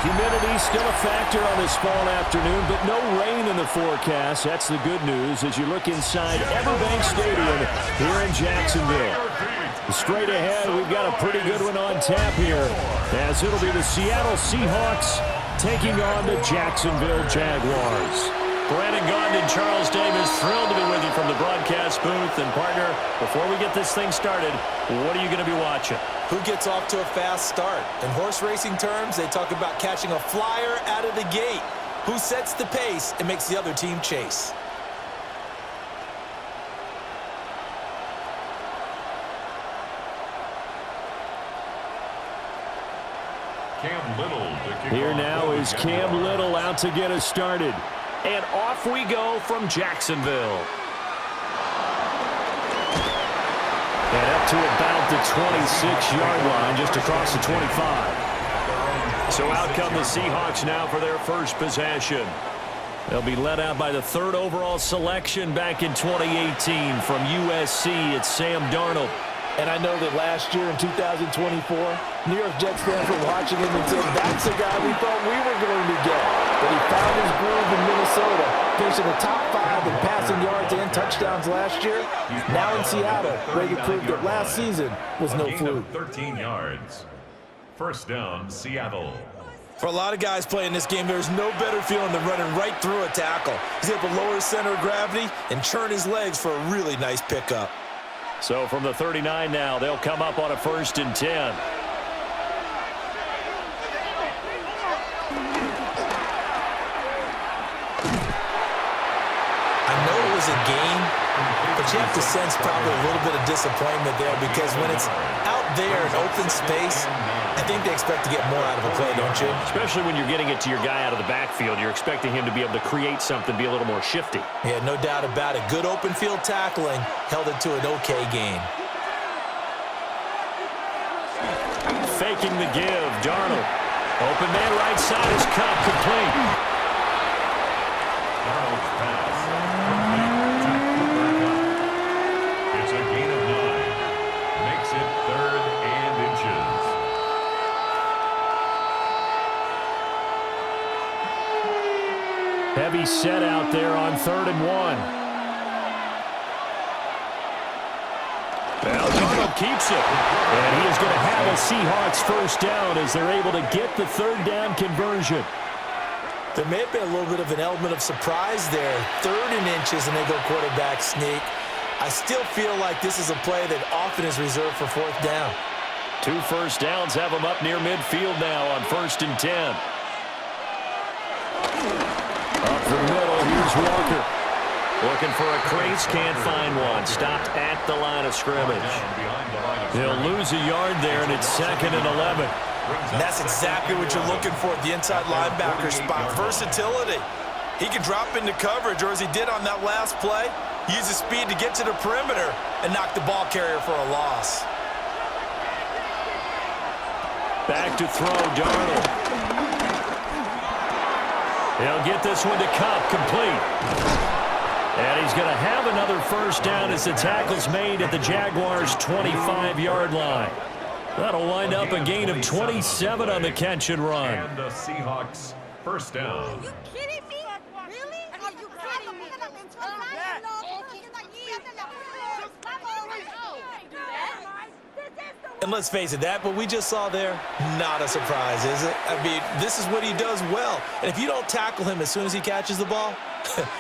humidity still a factor on this fall afternoon, but no rain in the forecast. That's the good news as you look inside Everbank Stadium here in Jacksonville. Straight ahead, we've got a pretty good one on tap here, as it'll be the Seattle Seahawks taking on the Jacksonville Jaguars. Brandon Gaudin, Charles Davis, thrilled to be with you from the broadcast booth. And, partner, before we get this thing started, what are you going to be watching? Who gets off to a fast start? In horse racing terms, they talk about catching a flyer out of the gate. Who sets the pace and makes the other team chase? Here now is Cam Little out to get us started. And off we go from Jacksonville. And up to about the 26-yard line, just across the 25. So out come the Seahawks now for their first possession. They'll be led out by the third overall selection back in 2018 from USC. It's Sam Darnold. And I know that last year in 2024, New York Jets fans were watching him and said, that's the guy we thought we were going to get. But he found his groove in Minnesota, finishing the top 5 in passing yards and touchdowns last year. Now in Seattle, ready to prove that last season was no fluke. 13 yards. First down, Seattle. For a lot of guys playing this game, there's no better feeling than running right through a tackle. He's able to lower his center of gravity and churn his legs for a really nice pickup. So from the 39 now, they'll come up on a 1st and 10. I know it was a game, but you have to sense probably a little bit of disappointment there because when it's out there in open space, I think they expect to get more out of a play, don't you? Especially when you're getting it to your guy out of the backfield. You're expecting him to be able to create something, be a little more shifty. Yeah, no doubt about it. Good open field tackling held it to an okay gain. Faking the give, Darnold. Open man right side is cut, complete. Darnold's pass. It's a gain of 9. Makes it 3rd and inches. Heavy set out there on 3rd and 1. Well, Darnold keeps it. And he is going to have a Seahawks first down as they're able to get the 3rd down conversion. There may have been a little bit of an element of surprise there. 3rd and inches, and they go quarterback sneak. I still feel like this is a play that often is reserved for 4th down. 2 first downs have them up near midfield now on 1st and 10. Up the middle, here's Walker. Looking for a crease, can't find one. Stopped at the line of scrimmage. They'll lose a yard there, and it's 2nd and 11. And that's exactly what you're looking for at the inside linebacker spot. Versatility. He can drop into coverage, or as he did on that last play, use his speed to get to the perimeter and knock the ball carrier for a loss. Back to throw, Darnold. He'll get this one to Cup, complete. And he's going to have another first down as the tackle's made at the Jaguars' 25-yard line. That'll wind up a gain of 27 on the catch and run. And the Seahawks first down. Are you kidding me? Really? Are you kidding me? And let's face it, that what we just saw there, not a surprise, is it? I mean, this is what he does well. And if you don't tackle him as soon as he catches the ball,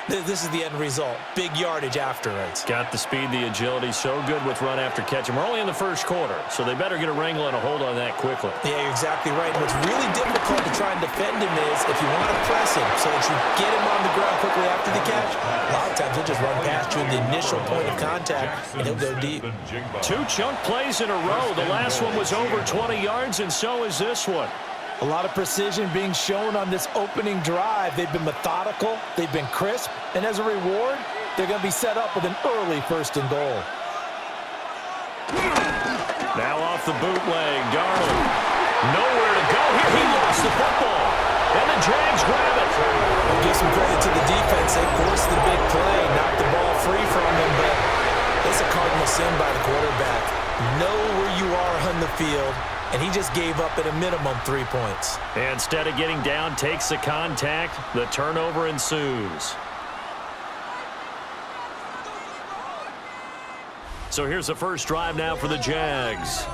this is the end result. Big yardage afterwards. Got the speed, the agility, so good with run after catch. And we're only in the first quarter, so they better get a wrangle and a hold on that quickly. Yeah, you're exactly right. And what's really difficult to try and defend him is if you want to press him so that you get him on the ground quickly after the catch, a lot of times he'll just run past you in the initial point of contact, and he'll go deep. 2 chunk plays in a row. The last one was over 20 yards, and so is this one. A lot of precision being shown on this opening drive. They've been methodical, they've been crisp, and as a reward, they're going to be set up with an early 1st and goal. Now off the bootleg, Darnold. Nowhere to go here. He lost the football, and the Jags grab it. I'll give some credit to the defense. They forced the big play, knocked the ball free from him, but it's a cardinal sin by the quarterback. Know where you are on the field and he just gave up at a minimum 3 points. Instead of getting down, takes the contact. The turnover ensues. So here's the first drive now for the Jags.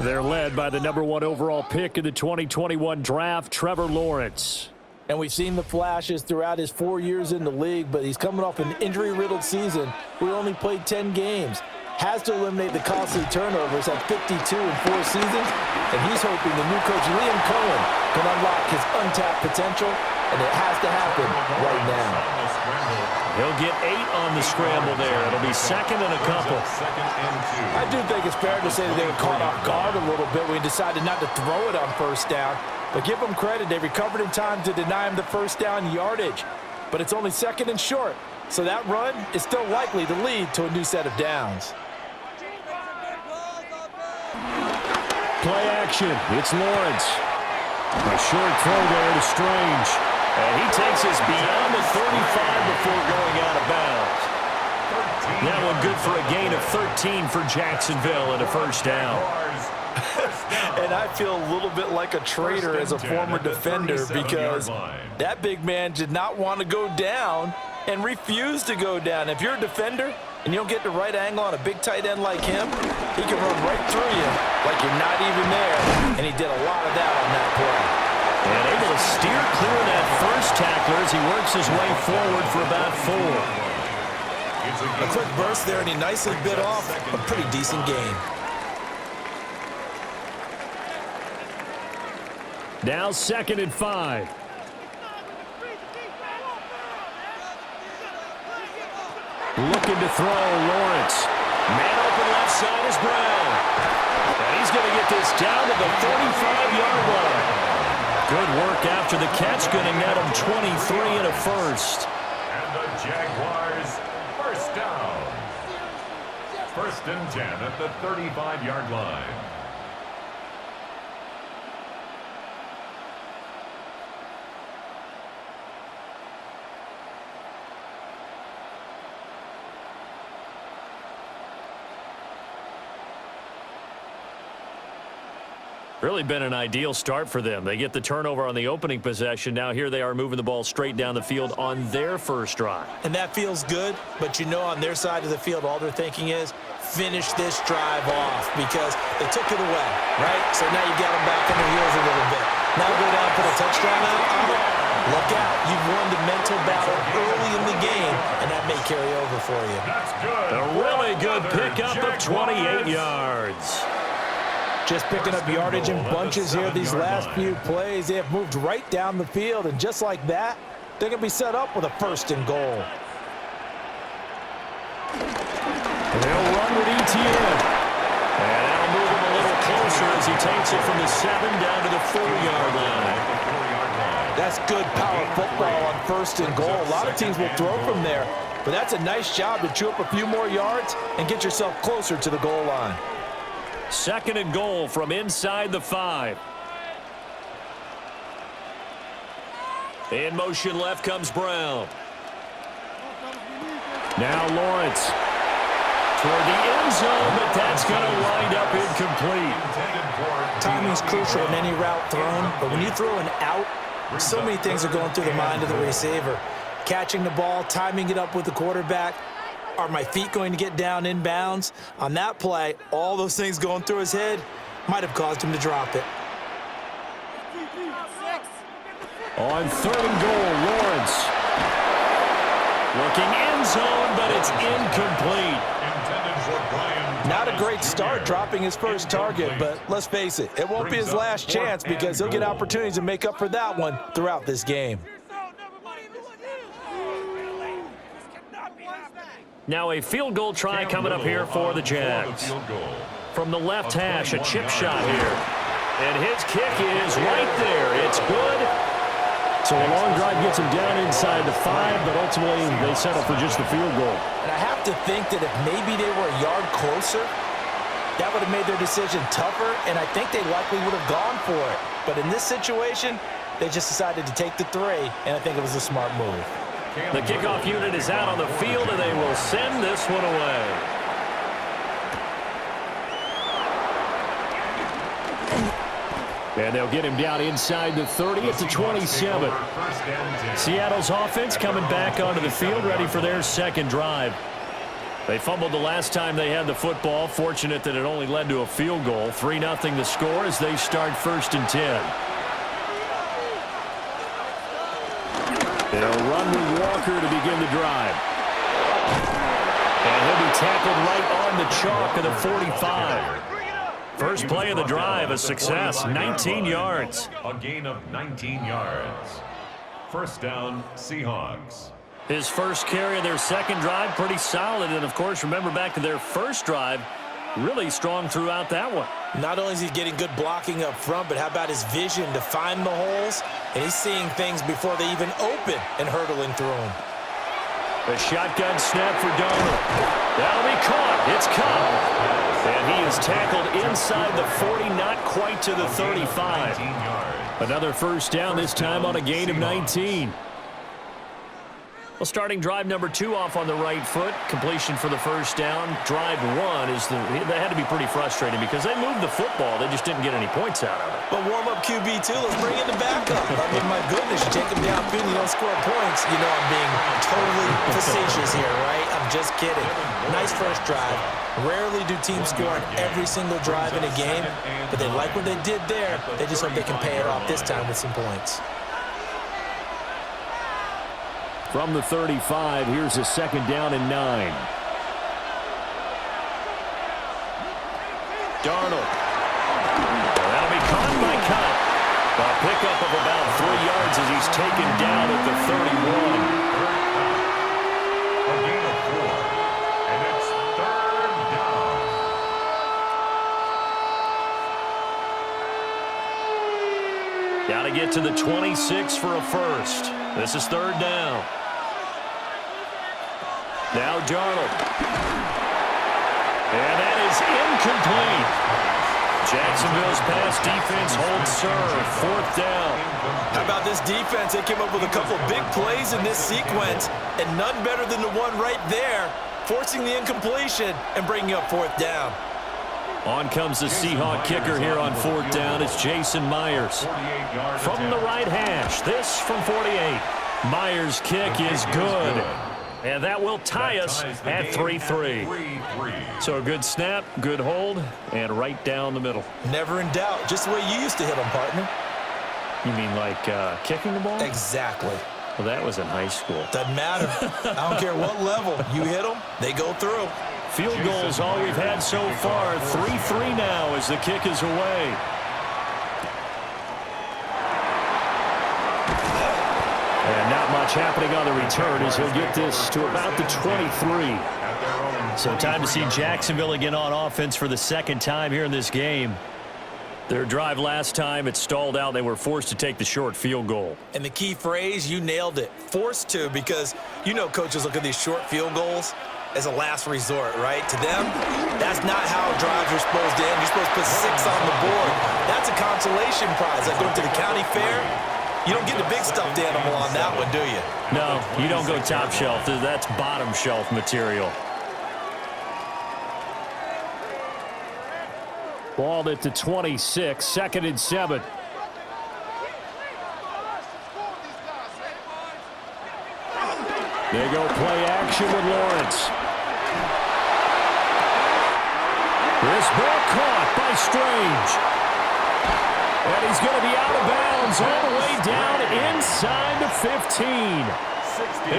They're led by the #1 overall pick in the 2021 draft, Trevor Lawrence. And we've seen the flashes throughout his 4 years in the league, but he's coming off an injury-riddled season. We only played 10 games. Has to eliminate the costly turnovers at 52 in 4 seasons, and he's hoping the new coach, Liam Cohen, can unlock his untapped potential, and it has to happen right now. He'll get 8 on the scramble there. It'll be second and a couple. I do think it's fair to say that they were caught off guard a little bit when he decided not to throw it on first down. But give them credit, they recovered in time to deny him the first down yardage. But it's only second and short, so that run is still likely to lead to a new set of downs. Play action. It's Lawrence. A short throw there to Strange. And he takes us beyond the 35 before going out of bounds. That one good for a gain of 13 for Jacksonville and a first down. And I feel a little bit like a traitor as a former defender because that big man did not want to go down and refused to go down. If you're a defender and you don't get the right angle on a big tight end like him, he can run right through you like you're not even there. And he did a lot of that on that play. And able to steer clear of that first tackler as he works his way forward for about 4. A quick burst there, and he nicely bit off a pretty decent gain. Now 2nd and 5. Looking to throw, Lawrence. Man open left side is Brown. And he's going to get this down to the 35-yard line. Good work after the catch, going to net him 23 and a first. And the Jaguars, first down. 1st and 10 at the 35-yard line. Really been an ideal start for them. They get the turnover on the opening possession. Now here they are moving the ball straight down the field on their first drive. And that feels good, but you know on their side of the field, all they're thinking is finish this drive off because they took it away, right? So now you got them back on their heels a little bit. Now go down and put a touchdown out on it. Look out. You've won the mental battle early in the game, and that may carry over for you. That's good. A really good pickup of 28 yards. Just picking up yardage in bunches here these last few plays. They have moved right down the field, and just like that, they're going to be set up with a 1st and goal. They'll run with ETN. And that'll move him a little closer as he takes it from the 7 down to the 4-yard line. That's good power football on 1st and goal. A lot of teams will throw from there, but that's a nice job to chew up a few more yards and get yourself closer to the goal line. 2nd and goal from inside the 5. In motion left comes Brown. Now Lawrence. Toward the end zone, but that's going to wind up incomplete. Timing's crucial in any route thrown, but when you throw an out, so many things are going through the mind of the receiver. Catching the ball, timing it up with the quarterback. Are my feet going to get down in bounds? On that play, all those things going through his head might have caused him to drop it. On 3rd and goal, Lawrence. Looking end zone, but it's incomplete. Not a great start dropping his first target, but let's face it, it won't be his last chance because he'll get opportunities to make up for that one throughout this game. Now a field goal try coming up here for the Jags. From the left hash, a chip shot here. And his kick is right there. It's good. So a long drive gets him down inside the 5, but ultimately they settle for just the field goal. And I have to think that if maybe they were a yard closer, that would have made their decision tougher, and I think they likely would have gone for it. But in this situation, they just decided to take the 3, and I think it was a smart move. The kickoff unit is out on the field, and they will send this one away. And they'll get him down inside the 30 at the 27. Seattle's offense coming back onto the field, ready for their second drive. They fumbled the last time they had the football. Fortunate that it only led to a field goal. 3-0 the score as they start 1st and 10. They'll run with Walker to begin the drive. And he'll be tackled right on the chalk of the 45. First play of the drive, a success, 19 yards. A gain of 19 yards. First down, Seahawks. His first carry of their second drive, pretty solid. And, of course, remember back to their first drive, really strong throughout that one. Not only is he getting good blocking up front, but how about his vision to find the holes? And he's seeing things before they even open and hurtling through them. A shotgun snap for Darnold. That'll be caught. It's caught. And he is tackled inside the 40, not quite to the 35. Another first down, this time on a gain of 19. Well, starting drive number 2 off on the right foot. Completion for the first down. Drive 1 is that had to be pretty frustrating because they moved the football. They just didn't get any points out of it. But warm-up QB2, let's bring in the backup. I mean, my goodness, you take him downfield, you don't score points. You know I'm being totally facetious here, right? I'm just kidding. Nice first drive. Rarely do teams score on every single drive in a game, but they like what they did there. They just hope they can pay it off this time with some points. From the 35, here's a 2nd down and 9. Darnold. That'll be caught by Cup. A pickup of about 3 yards as he's taken down at the 31. A gain of 4. And it's 3rd down. Got to get to the 26 for a first. This is 3rd down. Now Darnold. And that is incomplete. Jacksonville's pass defense holds serve. 4th down. How about this defense? They came up with a couple of big plays in this sequence, and none better than the one right there, forcing the incompletion and bringing up 4th down. On comes the Seahawk kicker here on 4th down. It's Jason Myers. From the right hash, this from 48. Myers' kick is good. And that will tie us at 3-3. So a good snap, good hold, and right down the middle. Never in doubt. Just the way you used to hit them, partner. You mean like kicking the ball? Exactly. Well, that was in high school. Doesn't matter. I don't care what level. You hit them, they go through. Field goals all we've had so far. 3-3 now as the kick is away. And not much happening on the return as he'll get this to about the 23. So time to see Jacksonville again on offense for the 2nd time here in this game. Their drive last time, it stalled out. They were forced to take the short field goal. And the key phrase, you nailed it. Forced to, because you know coaches look at these short field goals as a last resort, right? To them, that's not how drives are supposed to end. You're supposed to put 6 on the board. That's a consolation prize. Like going to the county fair, you don't get the big stuffed animal on that one, do you? No, you don't go top shelf. That's bottom shelf material. Ball at the 26, 2nd and 7. They go play action with Lawrence. This ball caught by Strange. And he's going to be out of bounds all the way down inside the 15.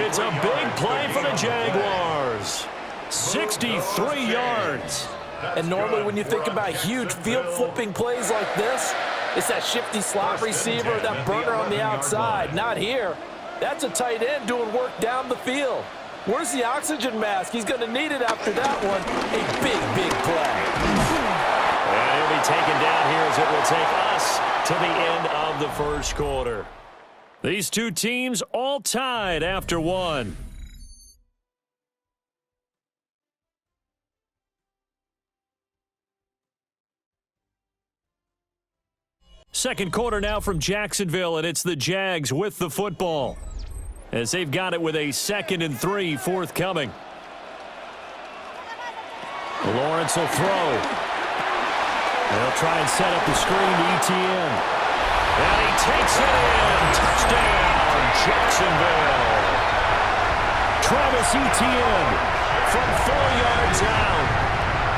It's a big play for the Jaguars. 63 yards. And normally when you think about huge field-flipping plays like this, it's that shifty slot receiver, that burner on the outside. Not here. That's a tight end doing work down the field. Where's the oxygen mask? He's going to need it after that one. A big, big play. And he'll be taken down here as it will take us to the end of the first quarter. These two teams all tied after one. Second quarter now from Jacksonville, and it's the Jags with the football as they've got it with a 2nd and 3 forthcoming. Lawrence will throw. They'll try and set up the screen to ETN. And he takes it in. Touchdown, Jacksonville. Travis Etienne From 4 yards out.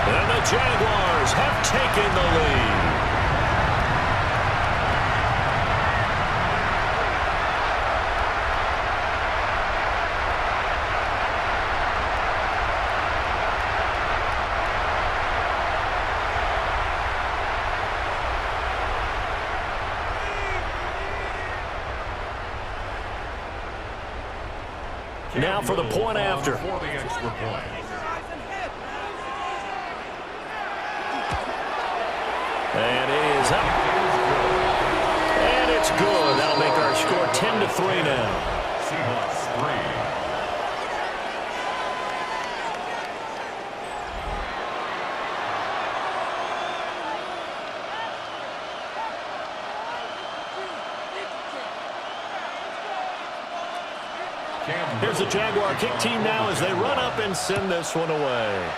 And the Jaguars have taken the lead. Now for the point after. For the extra point. And it is up. And it's good. That'll make our score 10-3 now. Seahawks 3. Here's the Jaguar kick team now as they run up and send this one away.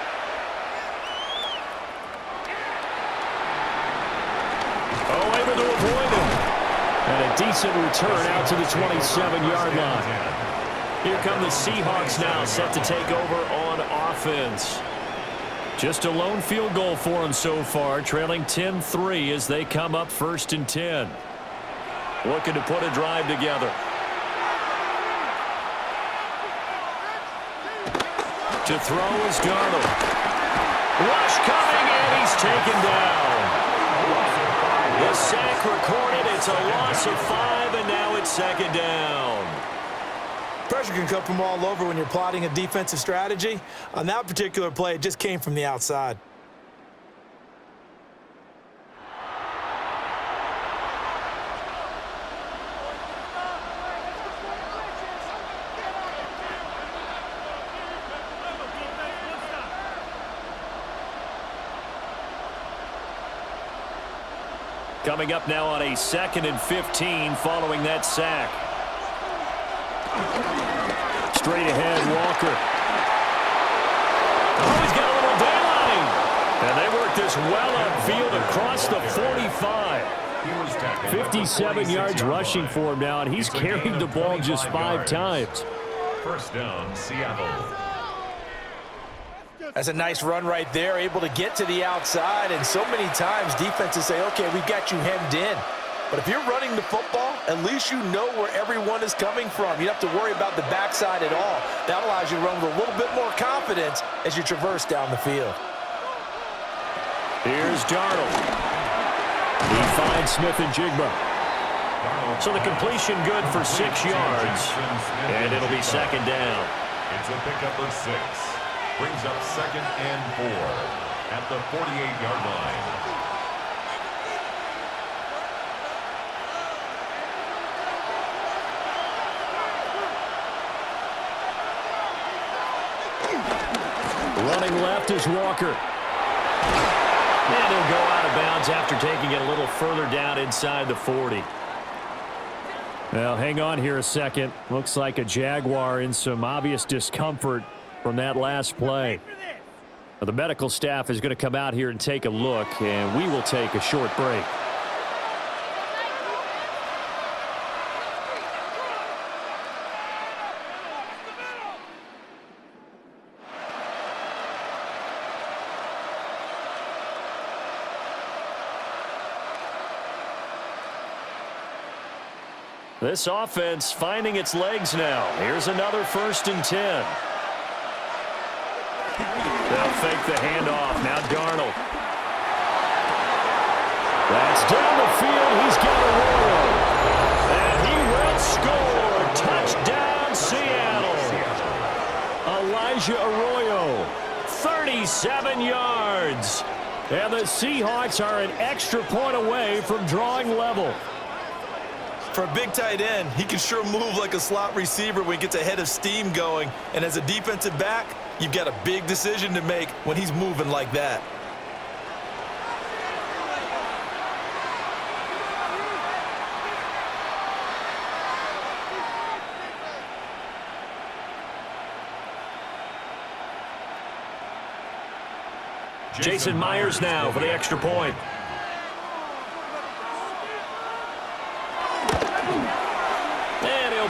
Oh, able to avoid him. And a decent return out to the 27-yard line. Here come the Seahawks now, set to take over on offense. Just a lone field goal for them so far, trailing 10-3 as they come up 1st and 10. Looking to put a drive together. To throw is Darnold. Rush coming, and he's taken down. The sack recorded. It's a loss of 5, and now it's 2nd down. Pressure can come from all over when you're plotting a defensive strategy. On that particular play, it just came from the outside. Coming up now on a 2nd and 15 following that sack. Straight ahead, Walker. Oh, he's got a little daylight. And they work this well upfield across the 45. 57 yards rushing for him now, and he's carried the ball just 5 times. 1st down, Seattle. That's a nice run right there, able to get to the outside. And so many times defenses say, okay, we've got you hemmed in. But if you're running the football, at least you know where everyone is coming from. You don't have to worry about the backside at all. That allows you to run with a little bit more confidence as you traverse down the field. Here's Darnold. He finds Smith and Jigba. So the completion good for 6 yards. And it'll be 2nd down. It's a pickup of 6. Brings up 2nd and 4 at the 48-yard line. Running left is Walker. And he'll go out of bounds after taking it a little further down inside the 40. Well, hang on here a second. Looks like a Jaguar in some obvious discomfort from that last play. Now, the medical staff is going to come out here and take a look, and we will take a short break. This offense finding its legs now. Here's another 1st and 10. They'll fake the handoff. Now Darnold. That's down the field. He's got a roll. And he will score. Touchdown, Seattle. Elijah Arroyo. 37 yards. And the Seahawks are an extra point away from drawing level. For a big tight end, he can sure move like a slot receiver when he gets a head of steam going. And as a defensive back, you've got a big decision to make when he's moving like that. Jason Myers now for the extra point.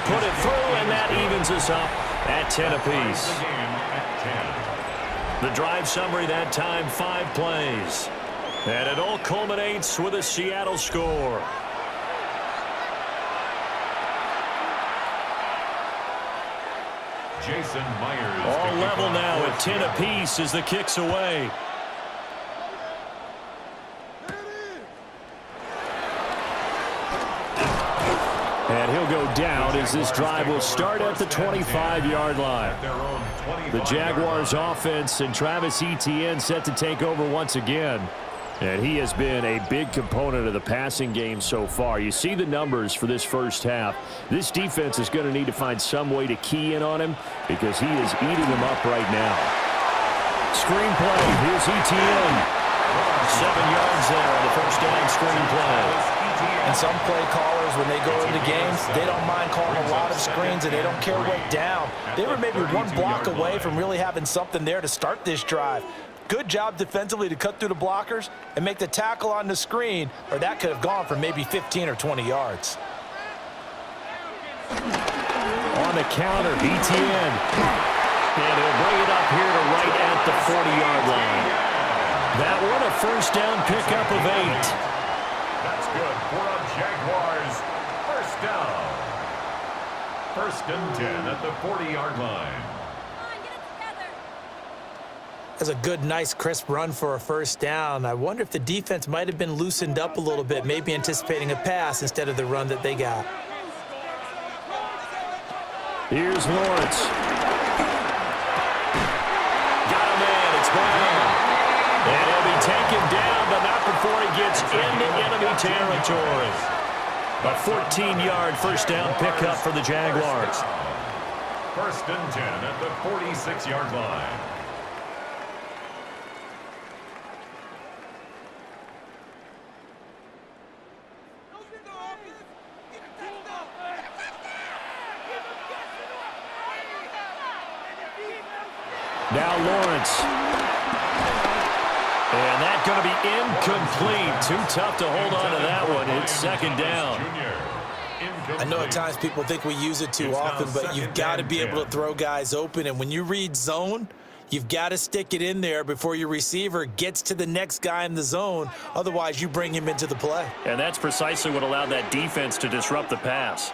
put it through, and that evens us up at 10 apiece. The drive summary that time, 5 plays. And it all culminates with a Seattle score. Jason Myers. All level now at 10 apiece as the kick's away. And he'll go down as this drive will start at the 25-yard line. The Jaguars offense and Travis Etienne set to take over once again. And he has been a big component of the passing game so far. You see the numbers for this first half. This defense is going to need to find some way to key in on him because he is eating them up right now. Screen play. Here's Etienne. 7 yards there on the first down screen play. And some play callers, when they go into games, they don't mind calling a lot of screens and they don't care what down. They were maybe one block away from really having something there to start this drive. Good job defensively to cut through the blockers and make the tackle on the screen, or that could have gone for maybe 15 or 20 yards. On the counter, Etienne. And he'll bring it up here to right at the 40-yard line. That one a first down pickup of 8. That's good for a Jaguars first down. 1st and 10 at the 40-yard line. That's a good, nice, crisp run for a first down. I wonder if the defense might have been loosened up a little bit, maybe anticipating a pass instead of the run that they got. Here's Lawrence. Got a man. It's Brown. And he'll be taken down, but not before he gets into enemy territory. A 14-yard first down pickup for the Jaguars. 1st and 10 at the 46-yard line. Now Lawrence. And that's going to be incomplete. Too tough to hold on to that one. It's 2nd down. I know at times people think we use it too often, but you've got to be able to throw guys open. And when you read zone, you've got to stick it in there before your receiver gets to the next guy in the zone. Otherwise, you bring him into the play. And that's precisely what allowed that defense to disrupt the pass.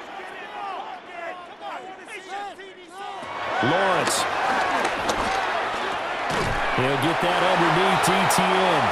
Lawrence. He'll get that underneath Etienne.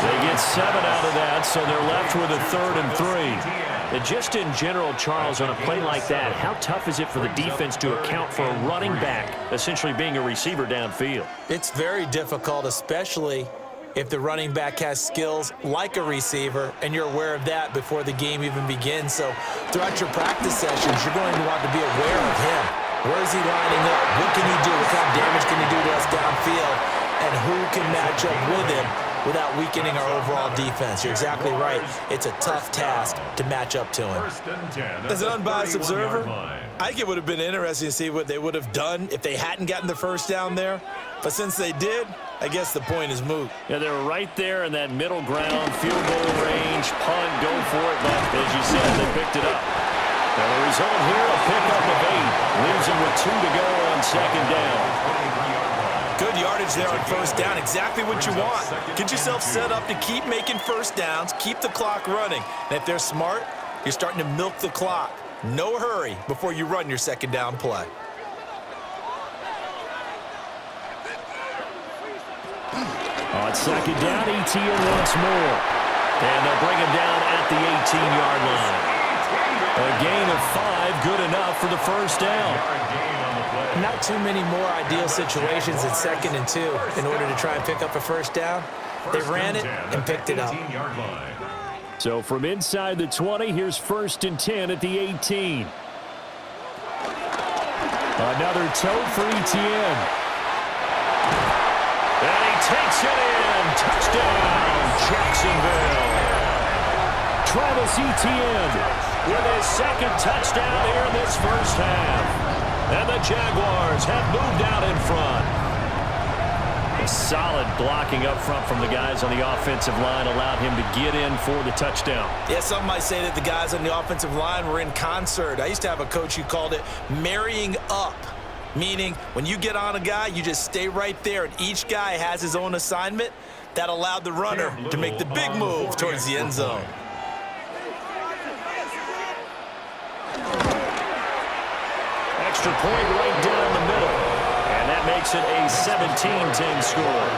They get 7 out of that, so they're left with a 3rd and 3. And just in general, Charles, on a play like that, how tough is it for the defense to account for a running back essentially being a receiver downfield? It's very difficult, especially if the running back has skills like a receiver, and you're aware of that before the game even begins. So throughout your practice sessions, you're going to want to be aware of him. Where is he lining up? What can he do? What kind of damage can he do to us downfield? And who can match up with him without weakening our overall defense? You're exactly right. It's a tough task to match up to him. As an unbiased observer, I think it would have been interesting to see what they would have done if they hadn't gotten the first down there. But since they did, I guess the point is moot. Yeah, they were right there in that middle ground, field goal range, punt, go for it. But as you said, they picked it up. And the result here, a pickup of 8. Leaves them with 2 to go on 2nd down. Good yardage there on first down. Exactly what you want. Get yourself set up to keep making first downs, keep the clock running. And if they're smart, you're starting to milk the clock. No hurry before you run your 2nd down play. On 2nd down, Etienne once more. And they'll bring him down at the 18-yard line. A gain of 5, good enough for the first down. Not too many more ideal situations in 2nd and 2 in order to try and pick up a first down. They ran it and picked it up. So from inside the 20, here's 1st and 10 at the 18. Another toe for Etienne. And he takes it in. Touchdown, Jacksonville. Travis Etienne with his 2nd touchdown here in this first half. And the Jaguars have moved out in front. Solid blocking up front from the guys on the offensive line allowed him to get in for the touchdown. Yeah, some might say that the guys on the offensive line were in concert. I used to have a coach who called it marrying up, meaning when you get on a guy, you just stay right there, and each guy has his own assignment. That allowed the runner to make the big move towards the end zone. Extra point right down the middle. And that makes it a 17-10 score.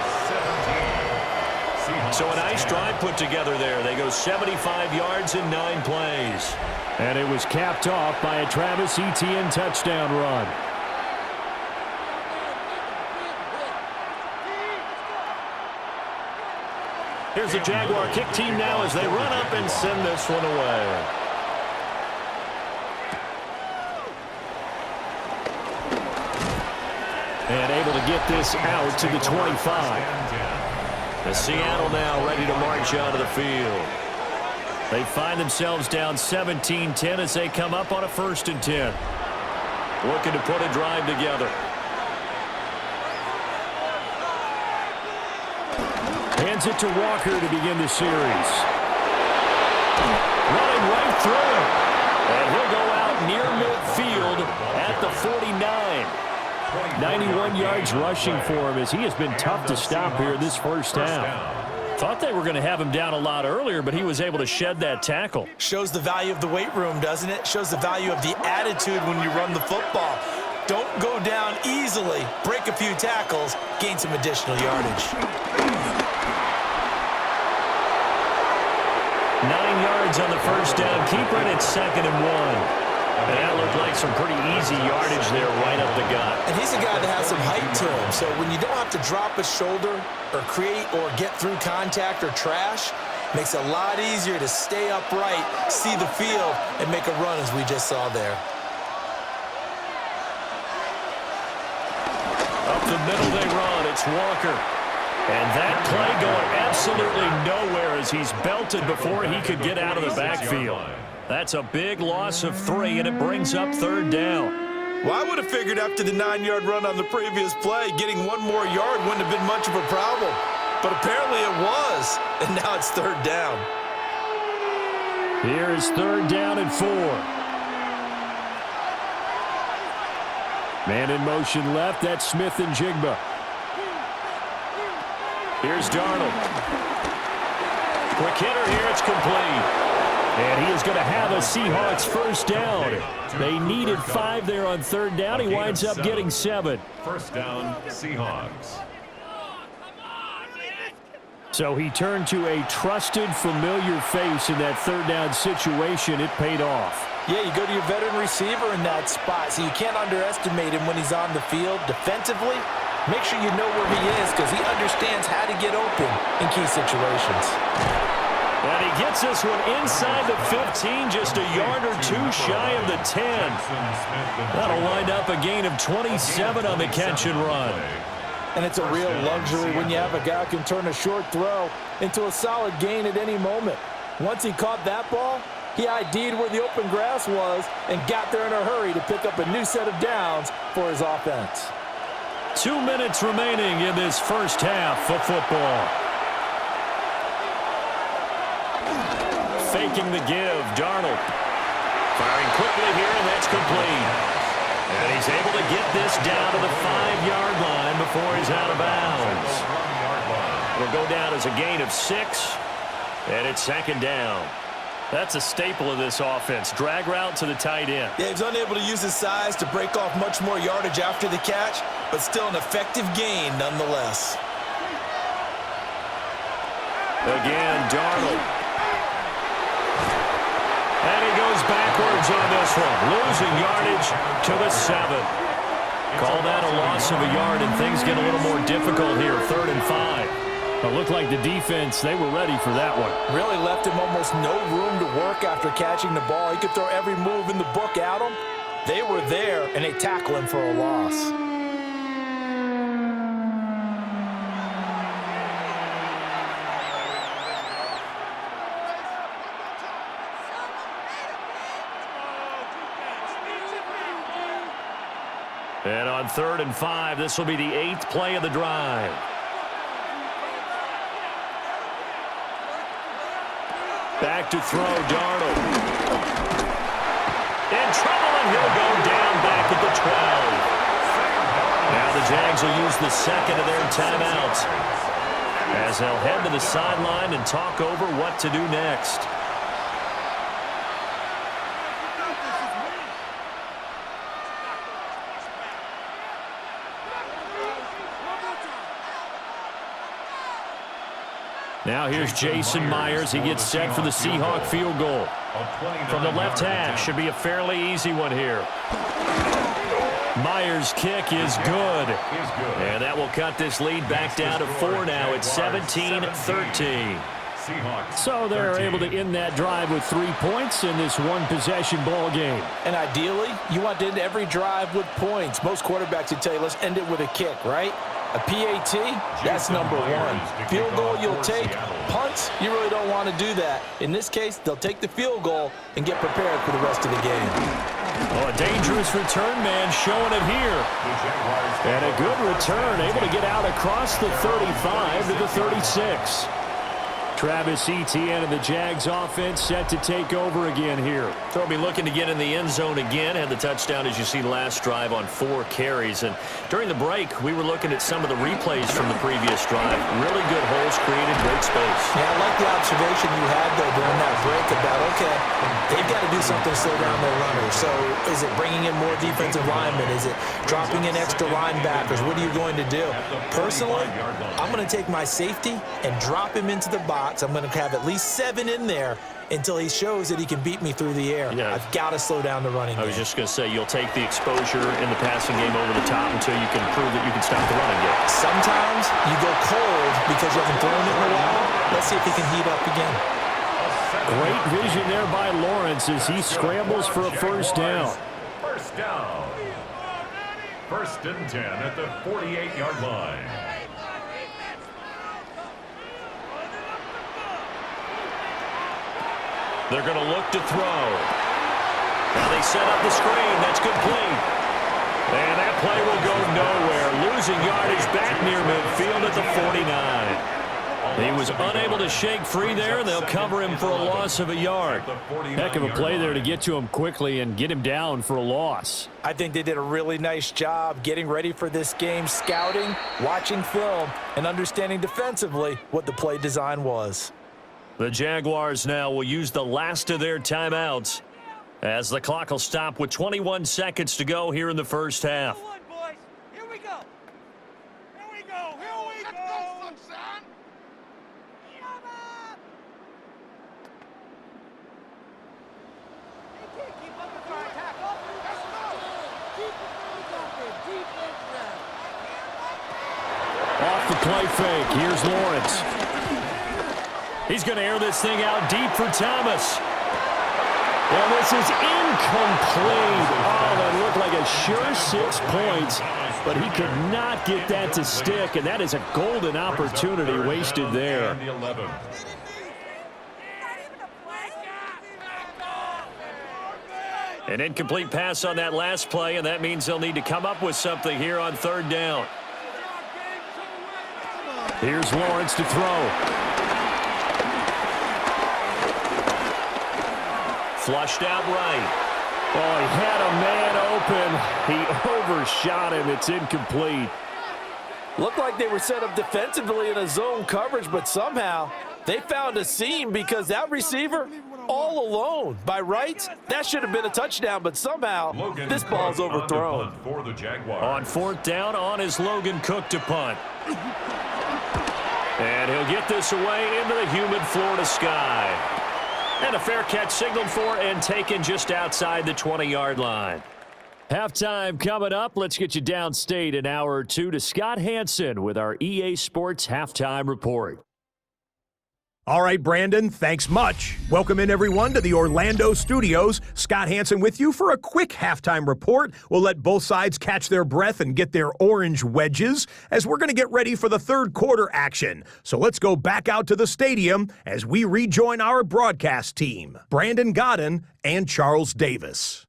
So a nice drive put together there. They go 75 yards in 9 plays. And it was capped off by a Travis Etienne touchdown run. Here's the Jaguar kick team now as they run up and send this one away. And able to get this out to the 25. The Seattle now ready to march out of the field. They find themselves down 17-10 as they come up on a 1st and 10. Looking to put a drive together. Hands it to Walker to begin the series. Running right through him. And he'll go out near midfield at the 49. 91 yards rushing for him as he has been tough to stop here this first half. Thought they were going to have him down a lot earlier, but he was able to shed that tackle. Shows the value of the weight room, doesn't it? Shows the value of the attitude when you run the football. Don't go down easily. Break a few tackles. Gain some additional yardage. 9 yards on the first down. Keeper it at 2nd and 1. And that looked like some pretty easy yardage there right up the gut. And he's a guy that has some height to him. So when you don't have to drop a shoulder or create or get through contact or trash, makes it a lot easier to stay upright, see the field, and make a run as we just saw there. Up the middle they run. It's Walker. And that play going absolutely nowhere as he's belted before he could get out of the backfield. That's a big loss of 3, and it brings up 3rd down. Well, I would have figured after the 9-yard run on the previous play, getting 1 more yard wouldn't have been much of a problem. But apparently it was, and now it's 3rd down. Here is 3rd down and 4. Man in motion left, that's Smith and Jigba. Here's Darnold. Quick hitter here, it's complete. And he is going to have a Seahawks 1st down. They needed 5 there on 3rd down. He winds up getting 7. 1st down, Seahawks. So he turned to a trusted, familiar face in that 3rd down situation. It paid off. Yeah, you go to your veteran receiver in that spot, so you can't underestimate him when he's on the field defensively. Make sure you know where he is because he understands how to get open in key situations. And he gets this one inside the 15, just a yard or 2 shy of the 10. That'll wind up a gain of 27 on the catch and run. And it's a real luxury when you have a guy who can turn a short throw into a solid gain at any moment. Once he caught that ball, he ID'd where the open grass was and got there in a hurry to pick up a new set of downs for his offense. 2 minutes remaining in this first half of football. Faking the give, Darnold. Firing quickly here, and that's complete. And he's able to get this down to the 5-yard line before he's out of bounds. It'll go down as a gain of 6, and it's 2nd down. That's a staple of this offense. Drag route to the tight end. Yeah, he's unable to use his size to break off much more yardage after the catch, but still an effective gain nonetheless. Again, Darnold. And he goes backwards on this one, losing yardage to the 7. Call that a loss of a yard, and things get a little more difficult here, 3rd and 5. It looked like the defense, they were ready for that one. Really left him almost no room to work after catching the ball. He could throw every move in the book at him. They were there, and they tackle him for a loss. And on 3rd and 5, this will be the 8th play of the drive. Back to throw, Darnold. In trouble, and he'll go down back at the 12. Now the Jags will use the second of their timeouts, as they'll head to the sideline and talk over what to do next. Now here's Jason Myers. He gets set for the Seahawk field goal. From the left hash, should be a fairly easy one here. Myers' kick is good. And that will cut this lead back down to 4 now. It's 17-13. So they're able to end that drive with 3 points in this one-possession ball game. And ideally, you want to end every drive with points. Most quarterbacks would tell you, let's end it with a kick, right? A PAT, that's number one. Field goal you'll take. Punts, you really don't want to do that. In this case, they'll take the field goal and get prepared for the rest of the game. Oh, a dangerous return man showing it here. And a good return, able to get out across the 35 to the 36. Travis Etienne and the Jags offense set to take over again here. They'll be looking to get in the end zone again. Had the touchdown, as you see, last drive on 4 carries. And during the break, we were looking at some of the replays from the previous drive. Really good holes created, great space. Yeah, I like the observation you had there during that break about, okay, they've got to do something to slow down their runners. So is it bringing in more defensive linemen? Is it dropping in extra linebackers? What are you going to do? Personally, I'm going to take my safety and drop him into the box. I'm going to have at least 7 in there until he shows that he can beat me through the air. Yeah. I've got to slow down the running game. I was just going to say, you'll take the exposure in the passing game over the top until you can prove that you can stop the running game. Sometimes you go cold because you haven't thrown it in a while. Let's see if he can heat up again. Great vision there by Lawrence as he scrambles for a first down. First down. First and 10 at the 48-yard line. They're going to look to throw. Now they set up the screen. That's complete. And that play will go nowhere. Losing yardage back near midfield at the 49. He was unable to shake free there, and they'll cover him for a loss of a yard. Heck of a play there to get to him quickly and get him down for a loss. I think they did a really nice job getting ready for this game, scouting, watching film, and understanding defensively what the play design was. The Jaguars now will use the last of their timeouts as the clock will stop with 21 seconds to go here in the first half. Here we go. Here we go. Here we go. Son. They can't keep up with our attack. Let's go. Off the play fake. Here's Lawrence. He's going to air this thing out deep for Thomas. And this is incomplete. Oh, that looked like a sure 6 points, but he could not get that to stick, and that is a golden opportunity wasted there. An incomplete pass on that last play, and that means they'll need to come up with something here on 3rd down. Here's Lawrence to throw. Flushed out right. Oh, he had a man open. He overshot him. It's incomplete. Looked like they were set up defensively in a zone coverage, but somehow they found a seam because that receiver all alone. By rights, that should have been a touchdown, but somehow this ball's overthrown. On 4th down, on is Logan Cook to punt. And he'll get this away into the humid Florida sky. And a fair catch signaled for and taken just outside the 20-yard line. Halftime coming up. Let's get you downstate an hour or two to Scott Hansen with our EA Sports Halftime Report. All right, Brandon, thanks much. Welcome in, everyone, to the Orlando studios. Scott Hansen with you for a quick halftime report. We'll let both sides catch their breath and get their orange wedges as we're going to get ready for the 3rd quarter action. So let's go back out to the stadium as we rejoin our broadcast team, Brandon Godden and Charles Davis.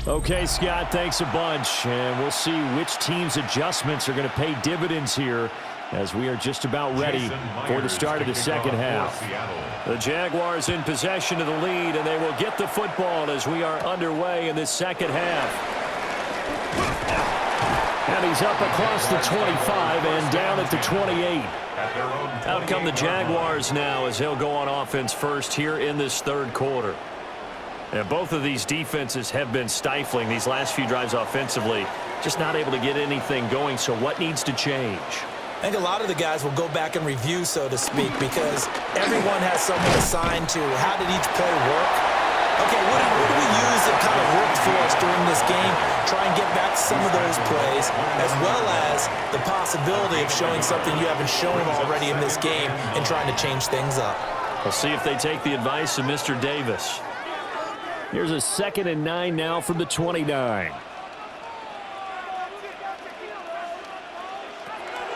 Okay, Scott, thanks a bunch. And we'll see which team's adjustments are going to pay dividends here as we are just about ready for the start of the second half. The Jaguars in possession of the lead, and they will get the football as we are underway in this second half. And he's up across the 25 and down at the 28. Out come the Jaguars now as they'll go on offense first here in this third quarter. And both of these defenses have been stifling these last few drives offensively. Just not able to get anything going, so what needs to change? I think a lot of the guys will go back and review, so to speak, because everyone has someone assigned to how did each play work. Okay, what do we use that kind of worked for us during this game? Try and get back to some of those plays, as well as the possibility of showing something you haven't shown already in this game and trying to change things up. We'll see if they take the advice of Mr. Davis. Here's a 2nd and 9 now from the 29.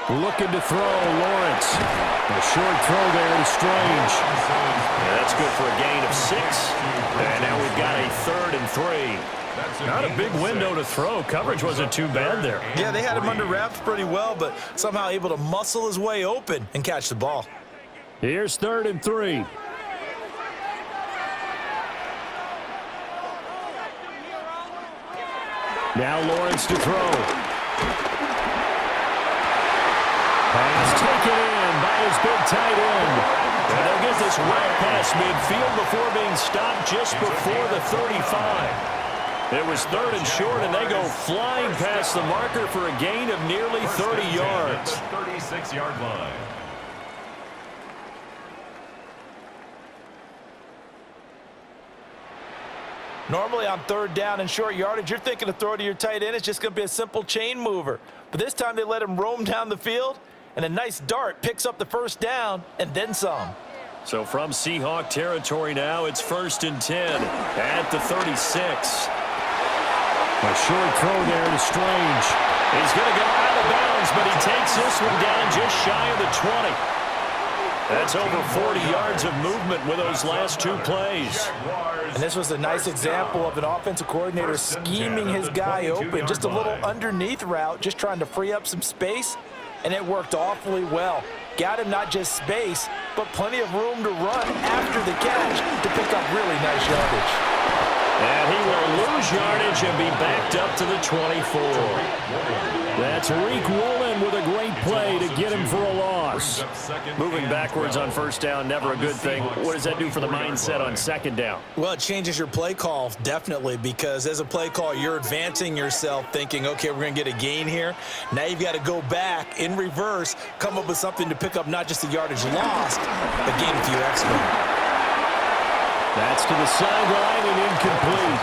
Looking to throw, Lawrence. A short throw there to Strange. Yeah, that's good for a gain of 6. And now we've got a 3rd and 3. Not a big window to throw. Coverage wasn't too bad there. Yeah, they had him under wraps pretty well, but somehow able to muscle his way open and catch the ball. Here's 3rd and 3. Now Lawrence to throw. Pass taken in by his big tight end. And they'll get this well past midfield before being stopped just before the 35. It was 3rd and short, and they go flying past the marker for a gain of nearly 30 yards. 36-yard line. Normally on 3rd down and short yardage, you're thinking of throw to your tight end. It's just going to be a simple chain mover. But this time they let him roam down the field, and a nice dart picks up the 1st down and then some. So from Seahawk territory now, it's 1st and 10 at the 36. A short throw there to Strange. He's going to go out of bounds, but he takes this one down just shy of the 20. That's over 40 yards of movement with those last 2 plays. And this was a nice example of an offensive coordinator scheming his guy open. Just a little underneath route, just trying to free up some space, and it worked awfully well. Got him not just space, but plenty of room to run after the catch to pick up really nice yardage. And he will lose yardage and be backed up to the 24. That's Reek Woolen with a great play to get him for a loss. Moving backwards on 1st down, never a good thing. What does that do for the mindset on 2nd down? Well, it changes your play call, definitely, because as a play call, you're advancing yourself thinking, okay, we're going to get a gain here. Now you've got to go back in reverse, come up with something to pick up not just the yardage lost, but gain a few extra. That's to the sideline and incomplete.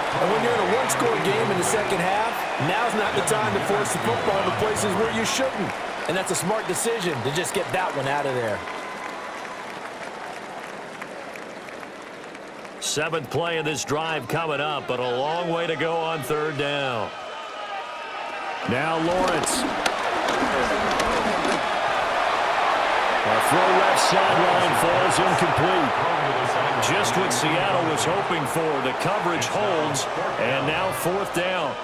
And when you're in a one-score game in the second half, now's not the time to force the football to places where you shouldn't. And that's a smart decision to just get that one out of there. 7th play of this drive coming up, but a long way to go on 3rd down. Now Lawrence. A throw left sideline falls incomplete. Just what Seattle was hoping for. The coverage holds, and now 4th down.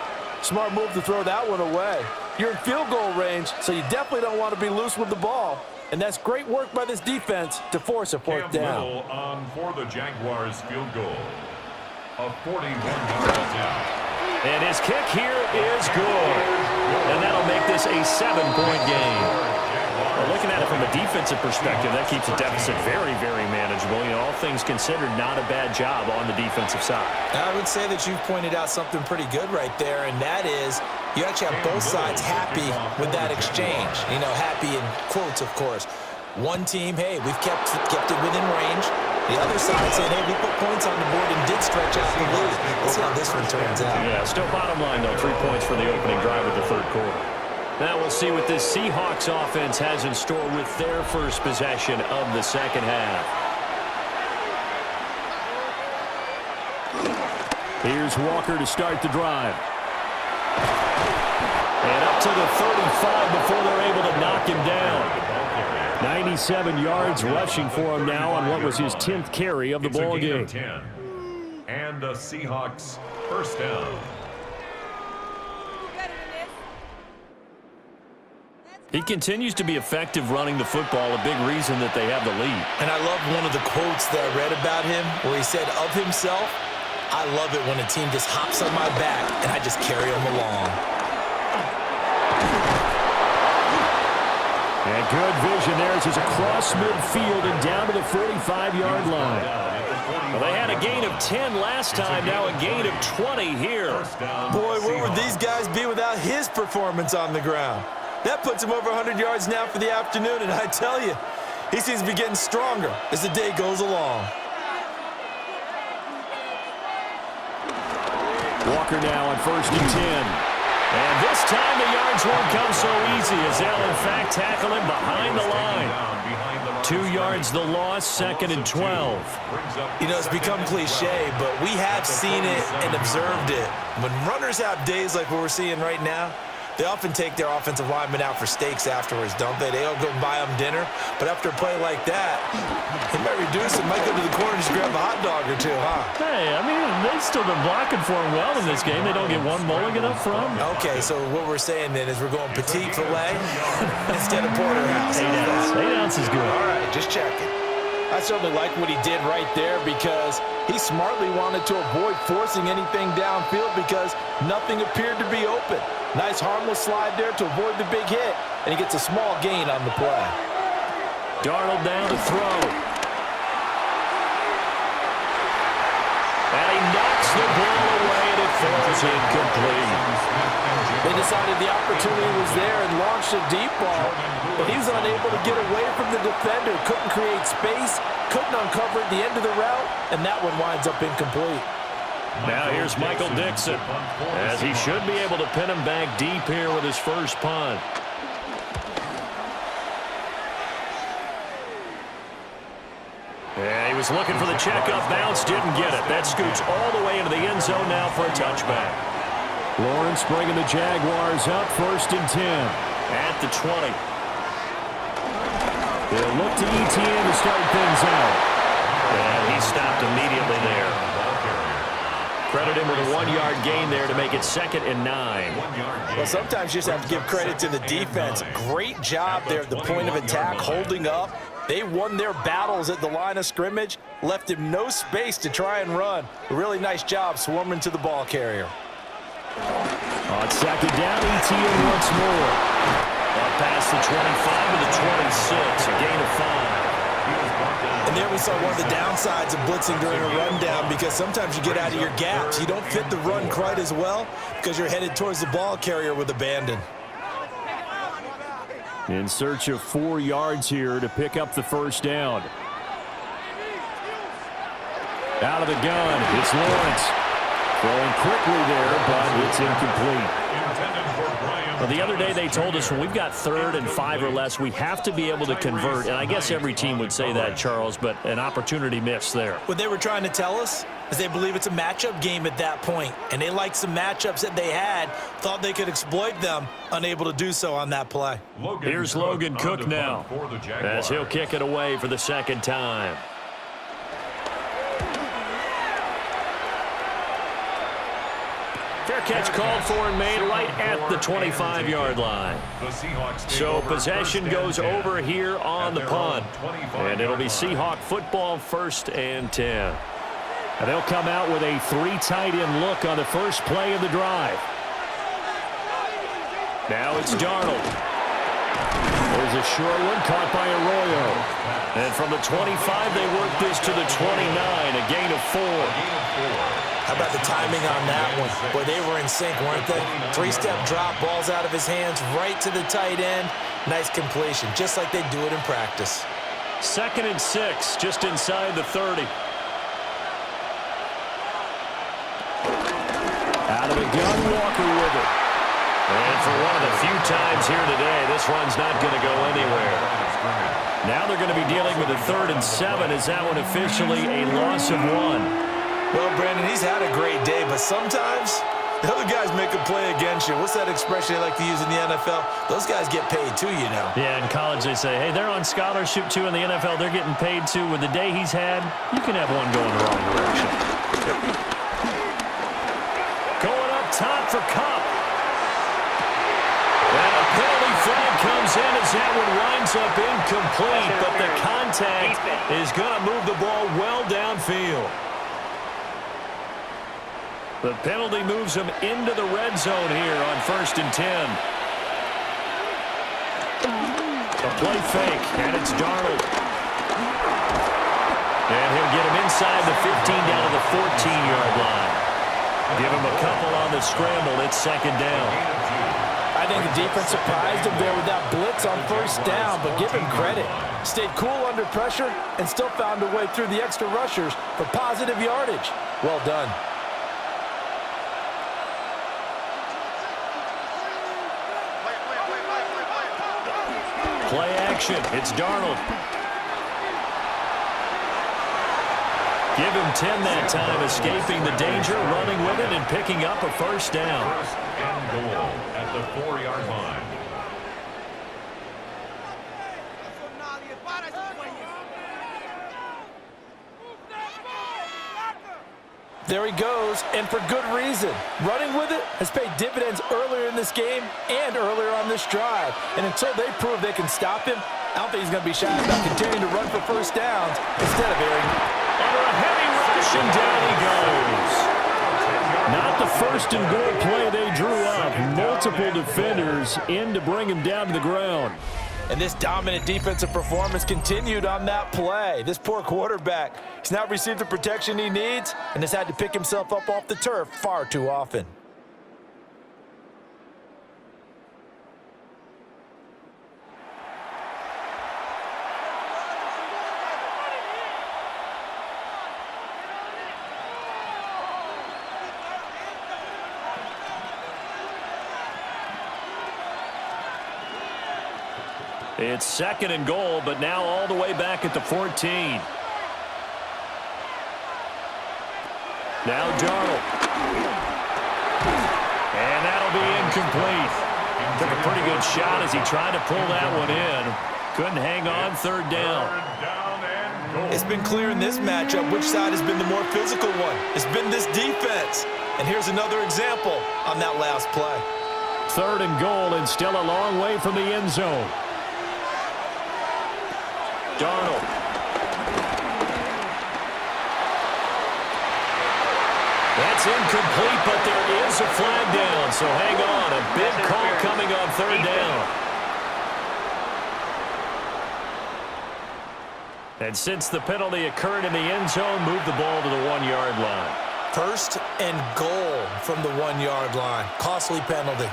Smart move to throw that one away. You're in field goal range, so you definitely don't want to be loose with the ball. And that's great work by this defense to force a 4th down. Little on for the Jaguars field goal. A 41-yard attempt. And his kick here is good. And that'll make this a 7-point game. Well, looking at it from a defensive perspective, that keeps the deficit very, very manageable. You know, all things considered, not a bad job on the defensive side. I would say that you've pointed out something pretty good right there, and that is you actually have both sides happy with that exchange. You know, happy in quotes, of course. One team, hey, we've kept it within range. The other side saying, hey, we put points on the board and did stretch out the lead. Let's see how this one turns out. Yeah, still bottom line, though, 3 points for the opening drive of the 3rd quarter. Now we'll see what this Seahawks offense has in store with their first possession of the second half. Here's Walker to start the drive. And up to the 35 before they're able to knock him down. 97 yards rushing for him now on what was his 10th carry of the ball game. And the Seahawks First down. He continues to be effective running the football, a big reason that they have the lead. And I love one of the quotes that I read about him where he said of himself, "I love it when a team just hops on my back and I just carry them along." And good vision there as he's across midfield and down to the 45-yard line. Well, they had a gain of 10 last time, now a gain of 20 here. Boy, where would these guys be without his performance on the ground? That puts him over 100 yards now for the afternoon, and I tell you, he seems to be getting stronger as the day goes along. Walker now on 1st and 10. And this time the yards won't come so easy as they'll, in fact, tackle him behind the line. 2 yards the loss, 2nd and 12. You know, it's become cliche, but we have seen it and observed it. When runners have days like what we're seeing right now, they often take their offensive linemen out for steaks afterwards, don't they? They'll go buy them dinner, but after a play like that, they might reduce it, might go to the corner and just grab a hot dog or two, huh? Hey, I mean, they've still been blocking for him well in this game. They don't get one mulligan up front. Okay, so what we're saying then is we're going petite filet instead of porterhouse. 8 ounce. 8 ounce is good. All right, just checking. I certainly like what he did right there because he smartly wanted to avoid forcing anything downfield because nothing appeared to be open. Nice harmless slide there to avoid the big hit, and he gets a small gain on the play. Darnold down to throw. And he knocks the ball away, and it falls incomplete. They decided the opportunity was there and launched a deep ball, but he was unable to get away from the defender, couldn't create space, couldn't uncover at the end of the route, and that one winds up incomplete. Now here's Michael Dixon, as he should be able to pin him back deep here with his first punt. Yeah, he was looking for the checkup bounce, didn't get it. That scoots all the way into the end zone now for a touchback. Lawrence bringing the Jaguars up, 1st and 10. At the 20. They'll look to ETN to start things out. And he stopped immediately there. Credit him with a 1-yard gain there to make it 2nd and 9. Well, sometimes you just have to give credit to the defense. Great job there at the point of attack, holding up. They won their battles at the line of scrimmage, left him no space to try and run. A really nice job swarming to the ball carrier. On 2nd down, ETN once more. Up past the 25 to the 26, a gain of 5. And there we saw one of the downsides of blitzing during a rundown because sometimes you get out of your gaps. You don't fit the run quite as well because you're headed towards the ball carrier with abandon. In search of 4 yards here to pick up the 1st down. Out of the gun, it's Lawrence. Throwing quickly there, but it's incomplete. Well, the other day they told us when we've got 3rd and 5 or less, we have to be able to convert. And I guess every team would say that, Charles, but an opportunity missed there. What they were trying to tell us is they believe it's a matchup game at that point. And they liked some matchups that they had, thought they could exploit them, unable to do so on that play. Here's Logan Cook now, as he'll kick it away for the 2nd time. Fair catch called for and made right at the 25-yard line. So possession goes over here on the punt. And it'll be Seahawk football, 1st and 10. And they'll come out with a 3 tight end look on the first play of the drive. Now it's Darnold. There's a short one caught by Arroyo. And from the 25, they work this to the 29, a gain of 4. How about the timing on that one? Boy, they were in sync, weren't they? 3-step drop, balls out of his hands, right to the tight end. Nice completion, just like they do it in practice. 2nd and 6, just inside the 30. Out of the gun, Walker with it. And for one of the few times here today, this run's not going to go anywhere. Now they're going to be dealing with a 3rd and 7. Is that one officially a loss of 1? Well, Brandon, he's had a great day, but sometimes the other guys make a play against you. What's that expression they like to use in the NFL? Those guys get paid too, you know. Yeah, in college they say, hey, they're on scholarship too. In the NFL, they're getting paid too. With the day he's had, you can have one going the wrong direction. for Cup. And a penalty flag comes in as that one winds up incomplete, but the contact is going to move the ball well downfield. The penalty moves them into the red zone here on 1st and 10. A play fake, and it's Darnold. And he'll get him inside the 15 down to the 14-yard line. Give him a couple on the scramble. It's 2nd down. I think the defense surprised him there with that blitz on 1st down, but give him credit. Stayed cool under pressure and still found a way through the extra rushers for positive yardage. Well done. Play action. It's Darnold. Give him 10 that time, escaping the danger, running with it, and picking up a 1st down. 1st and goal at the 4-yard line. There he goes, and for good reason. Running with it has paid dividends earlier in this game and earlier on this drive. And until they prove they can stop him, I don't think he's going to be shy about continuing to run for 1st downs instead of airing. Under a heavy rush, and down he goes. Not the 1st and goal play they drew up. Multiple defenders in to bring him down to the ground. And this dominant defensive performance continued on that play. This poor quarterback, he's not received the protection he needs and has had to pick himself up off the turf far too often. It's 2nd and goal, but now all the way back at the 14. Now Darnold. And that'll be incomplete. Took a pretty good shot as he tried to pull that one in. Couldn't hang on. 3rd down. It's been clear in this matchup which side has been the more physical one. It's been this defense. And here's another example on that last play. 3rd and goal, and still a long way from the end zone. Darnold. That's incomplete, but there is a flag down, so hang on. A big call coming on 3rd down. And since the penalty occurred in the end zone, move the ball to the 1-yard line. 1st and goal from the 1-yard line. Costly penalty.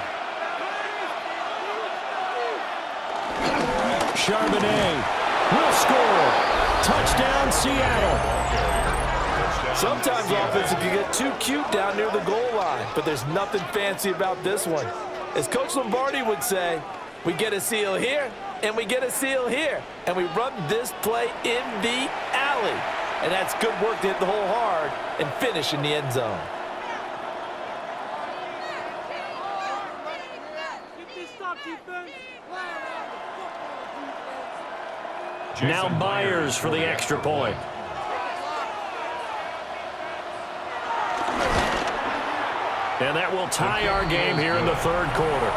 Charbonnet will score. Touchdown, Seattle. Sometimes offense can get too cute down near the goal line, but there's nothing fancy about this one. As Coach Lombardi would say, we get a seal here, and we get a seal here, and we run this play in the alley. And that's good work to hit the hole hard and finish in the end zone. Now Myers for the extra point. And that will tie our game here in the 3rd quarter.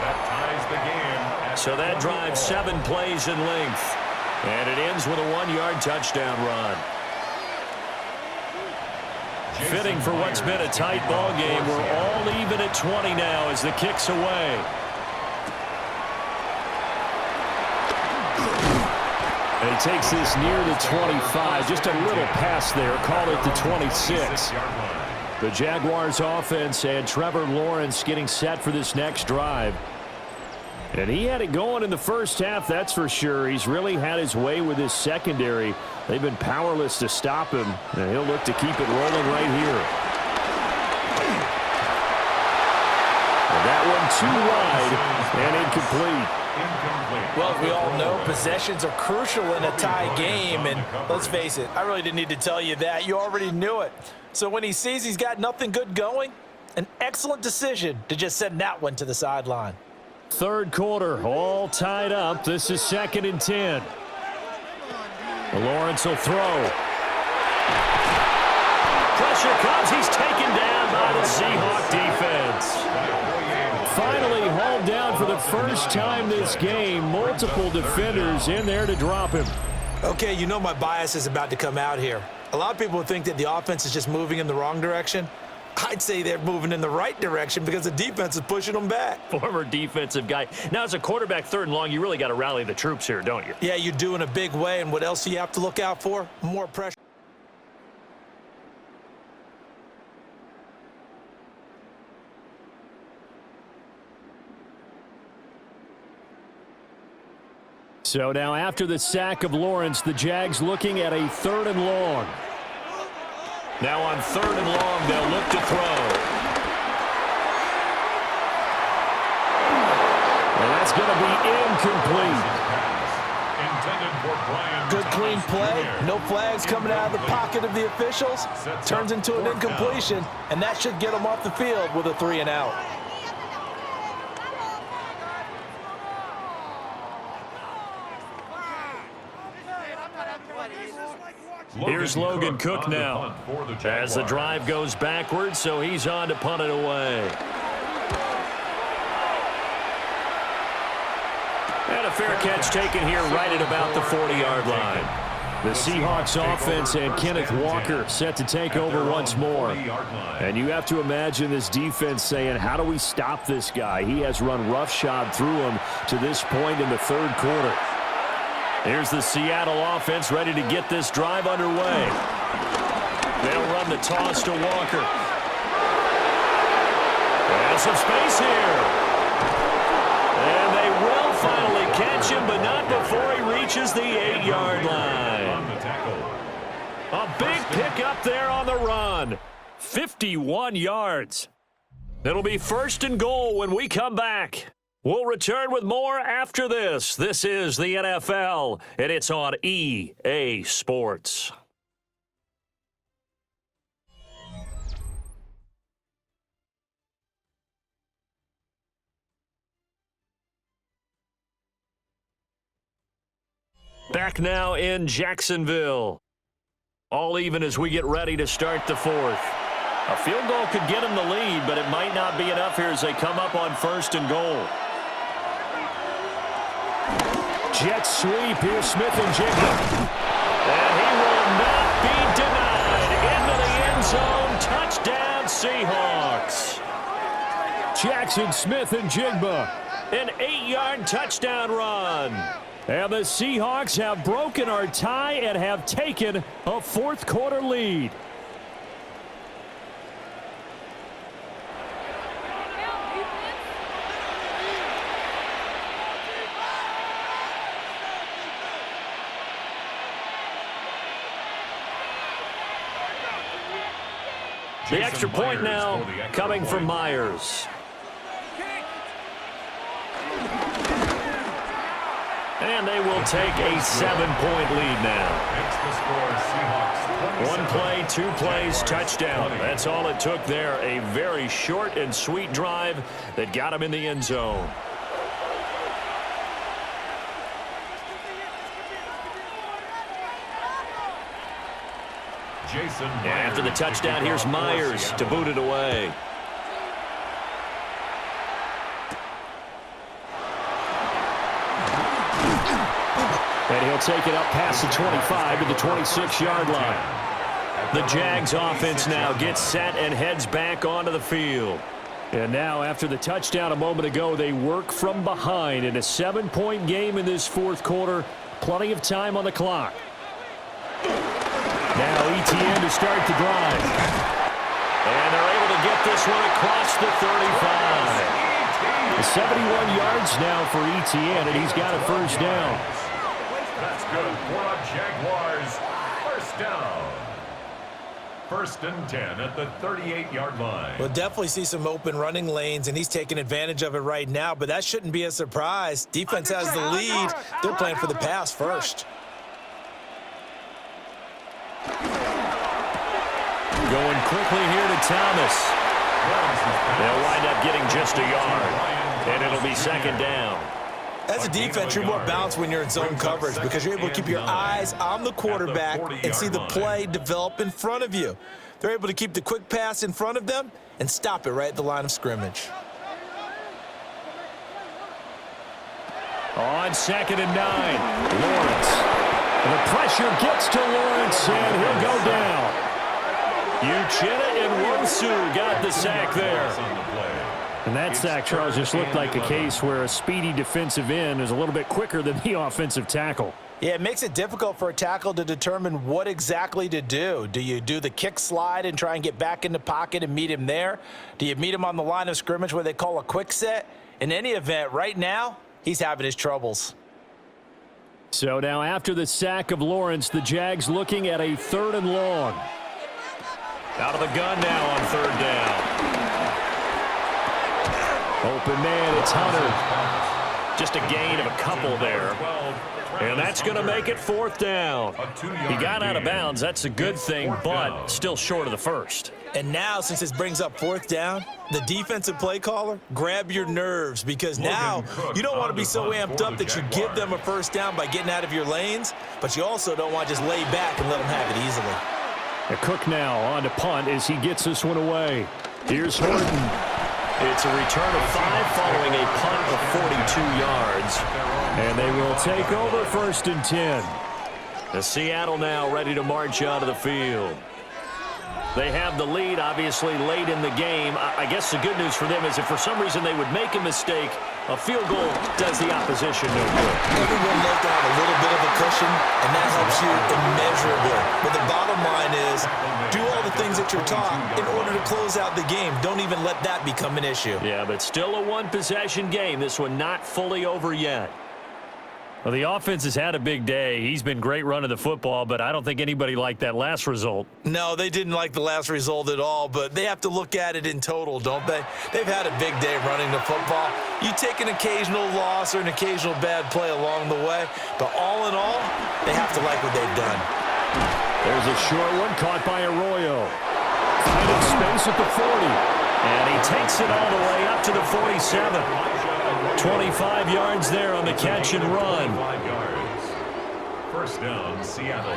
That ties the game. So that drives 7 plays in length. And it ends with a 1-yard touchdown run. Fitting for what's been a tight ball game. We're all even at 20 now as the kick's away. And he takes this near the 25. Just a little pass there. Call it the 26. The Jaguars offense and Trevor Lawrence getting set for this next drive. And he had it going in the 1st half, that's for sure. He's really had his way with his secondary. They've been powerless to stop him, and he'll look to keep it rolling right here. And that one too wide and incomplete. Well, as we all know, possessions are crucial in a tie game, and let's face it, I really didn't need to tell you that. You already knew it. So when he sees he's got nothing good going, an excellent decision to just send that one to the sideline. 3rd quarter, all tied up. This is 2nd and 10. Lawrence will throw. Pressure comes. He's taken down by the Seahawks defense. for the first time this game, multiple defenders in there to drop him. Okay, you know my bias is about to come out here. A lot of people think that the offense is just moving in the wrong direction. I'd say they're moving in the right direction because the defense is pushing them back. Former defensive guy. Now, as a quarterback, 3rd and long, you really got to rally the troops here, don't you? Yeah, you do in a big way, and what else do you have to look out for? More pressure. So now after the sack of Lawrence, the Jags looking at a 3rd and long. Now on 3rd and long, they'll look to throw. And that's going to be incomplete. Good clean play. No flags coming out of the pocket of the officials. Turns into an incompletion, and that should get them off the field with a 3 and out. Here's Logan Cook now as the drive goes backwards, so he's on to punt it away. And a fair catch taken here right at about the 40-yard line. The Seahawks offense and Kenneth Walker set to take over once more. And you have to imagine this defense saying, how do we stop this guy? He has run roughshod through him to this point in the 3rd quarter. Here's the Seattle offense ready to get this drive underway. They'll run the toss to Walker. And some space here. And they will finally catch him, but not before he reaches the 8-yard line. A big pickup there on the run. 51 yards. It'll be 1st and goal when we come back. We'll return with more after this. This is the NFL, and it's on EA Sports. Back now in Jacksonville. All even as we get ready to start the 4th. A field goal could get them the lead, but it might not be enough here as they come up on 1st and goal. Jet sweep here, Smith-Njigba. And he will not be denied. Into the end zone. Touchdown, Seahawks. Jackson Smith-Njigba. An 8-yard touchdown run. And the Seahawks have broken our tie and have taken a 4th quarter lead. The extra point now coming from Myers. And they will take a 7-point lead now. 1 play, 2 plays, touchdown. That's all it took there. A very short and sweet drive that got him in the end zone. After the touchdown, here's Myers to boot it away. And he'll take it up past the 25 to the 26-yard line. The Jags offense now gets set and heads back onto the field. And now, after the touchdown a moment ago, they work from behind in a 7-point game in this 4th quarter. Plenty of time on the clock. Now ETN to start the drive. And they're able to get this one across the 35. 71 yards now for ETN, and he's got a 1st down. That's good for the Jaguars. 1st down. 1st and 10 at the 38-yard line. We'll definitely see some open running lanes, and he's taking advantage of it right now, but that shouldn't be a surprise. Defense has the lead. They're playing for the pass first. Going quickly here to Thomas. They'll wind up getting just a yard, and it'll be 2nd down. As a defense, you're more balanced when you're in zone coverage because you're able to keep your eyes on the quarterback and see the play develop in front of you. They're able to keep the quick pass in front of them and stop it right at the line of scrimmage. On 2nd and 9, Lawrence. The pressure gets to Lawrence, and he'll go down. Uchenna and Wosu got the sack there. And that sack, Charles, just looked like a case where a speedy defensive end is a little bit quicker than the offensive tackle. Yeah, it makes it difficult for a tackle to determine what exactly to do. Do you do the kick slide and try and get back in the pocket and meet him there? Do you meet him on the line of scrimmage where they call a quick set? In any event, right now, he's having his troubles. So now after the sack of Lawrence, the Jags looking at a 3rd and long. Out of the gun now on 3rd down. Open man, it's Hunter. Just a gain of a couple there. And that's going to make it 4th down. He got out of bounds. That's a good thing, but still short of the first. And now, since this brings up 4th down, the defensive play caller, grab your nerves, because now you don't want to be so amped up that you give them a 1st down by getting out of your lanes, but you also don't want to just lay back and let them have it easily. Cook now on to punt as he gets this one away. Here's Horton. It's a return of 5 following a punt of 42 yards. And they will take over 1st and 10. The Seattle now ready to march out of the field. They have the lead, obviously, late in the game. I guess the good news for them is if for some reason they would make a mistake, a field goal does the opposition no good. Everyone knows to have a little bit of a cushion, and that helps you immeasurably. But the bottom line is, do all the things that you're taught in order to close out the game. Don't even let that become an issue. Yeah, but still a one-possession game. This one not fully over yet. Well, the offense has had a big day. He's been great running the football, but I don't think anybody liked that last result. No, they didn't like the last result at all, but they have to look at it in total, don't they? They've had a big day running the football. You take an occasional loss or an occasional bad play along the way, but all in all, they have to like what they've done. There's a short one caught by Arroyo. Finding space at the 40. And he takes it all the way up to the 47. 25 yards there on the catch and run. 1st down, Seattle.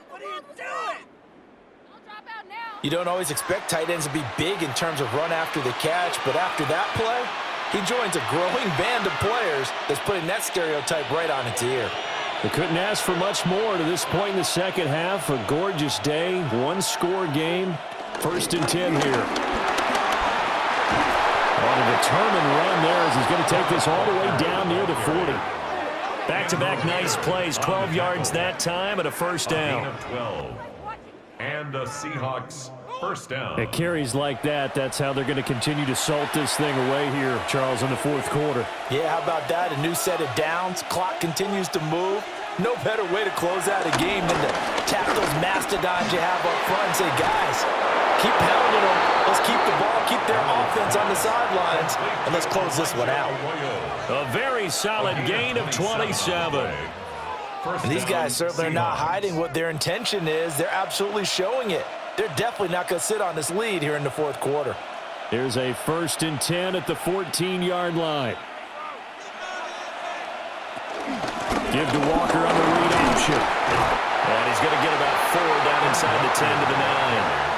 What are you doing? You don't always expect tight ends to be big in terms of run after the catch, but after that play, he joins a growing band of players that's putting that stereotype right on its ear. They couldn't ask for much more to this point in the second half. A gorgeous day, one-score game. 1st and 10 here. On a determined run there as he's going to take this all the way down near the 40. Back-to-back nice plays, 12 yards that time and a 1st down. 12. And the Seahawks 1st down. It carries like that. That's how they're going to continue to salt this thing away here, Charles, in the 4th quarter. Yeah, how about that? A new set of downs. Clock continues to move. No better way to close out a game than to tap those mastodons you have up front and say, guys, keep pounding them. Let's keep the ball, keep their offense on the sidelines, and let's close this one out. A very solid gain of 27. And these guys certainly are not hiding what their intention is. They're absolutely showing it. They're definitely not going to sit on this lead here in the 4th quarter. Here's a 1st and 10 at the 14-yard line. Give to Walker on the read option. And he's going to get about 4 down inside the 10 to the 9.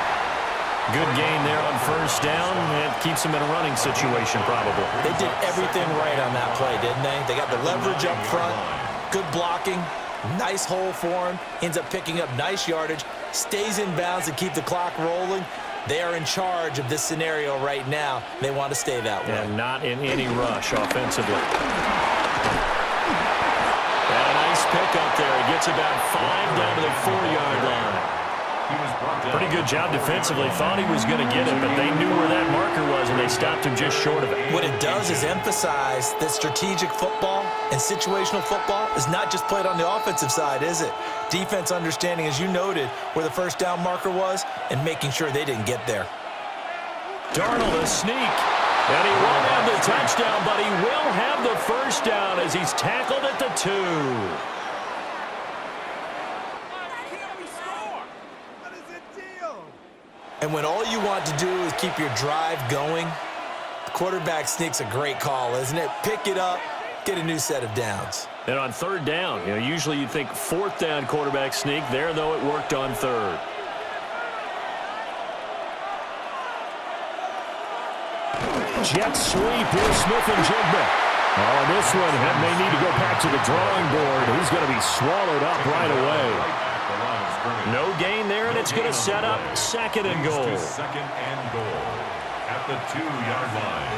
Good gain there on 1st down. It keeps him in a running situation probably. They did everything right on that play, didn't they? They got the leverage up front, good blocking, nice hole for him, ends up picking up nice yardage, stays in bounds to keep the clock rolling. They are in charge of this scenario right now. They want to stay that way. And not in any rush offensively. Pick up there. He gets about 5 down to the 4-yard line. Pretty good job defensively. Thought he was going to get it, but they knew where that marker was, and they stopped him just short of it. What it does is emphasize that strategic football and situational football is not just played on the offensive side, is it? Defense understanding, as you noted, where the 1st down marker was and making sure they didn't get there. Darnold a sneak. And he won't have the touchdown, but he will have the 1st down as he's tackled at the 2. And when all you want to do is keep your drive going, the quarterback sneak's a great call, isn't it? Pick it up, get a new set of downs. And on 3rd down, usually you'd think 4th down quarterback sneak. There, though, it worked on 3rd. Jet sweep here, Smith and Jigba. Oh, this one may need to go back to the drawing board. He's going to be swallowed up right away. No gain there, and it's going to set up second and goal. Second and goal at the 2-yard line.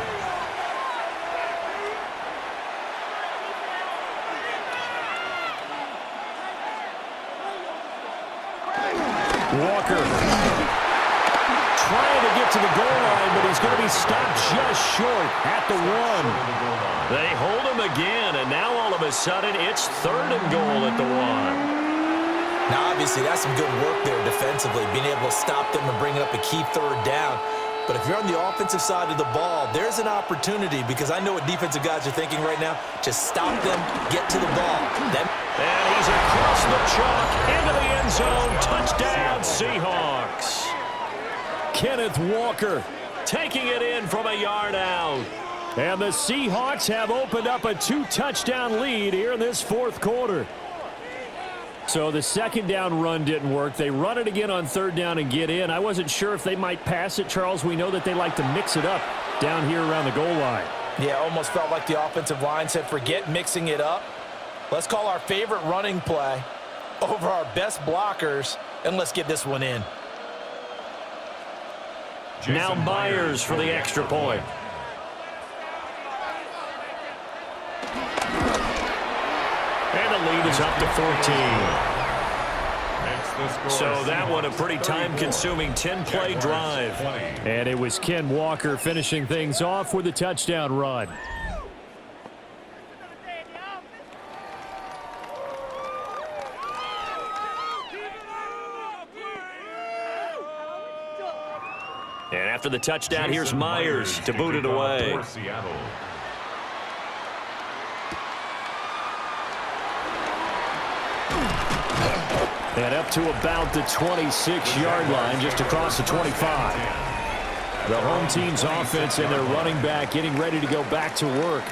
Walker trying to get to the goal line, but he's going to be stopped just short at the 1. They hold him again, and now all of a sudden it's third and goal at the 1. Now, obviously, that's some good work there defensively, being able to stop them and bring up a key third down. But if you're on the offensive side of the ball, there's an opportunity, because I know what defensive guys are thinking right now. Just stop them, get to the ball. And he's across the chalk into the end zone. Touchdown, Seahawks. Kenneth Walker Taking it in from a yard out. And the Seahawks have opened up a 2-touchdown lead here in this fourth quarter. So the second down run didn't work. They run it again on third down and get in. I wasn't sure if they might pass it, Charles. We know that they like to mix it up down here around the goal line. Yeah, almost felt like the offensive line said, forget mixing it up. Let's call our favorite running play over our best blockers, and let's get this one in. Now Myers for the extra point. And the lead is up to 14. So that one a pretty time-consuming 10-play drive. And it was Ken Walker finishing things off with a touchdown run. And after the touchdown, here's Myers to boot it away. And up to about the 26-yard line, just across the 25. The home team's offense and their running back getting ready to go back to work.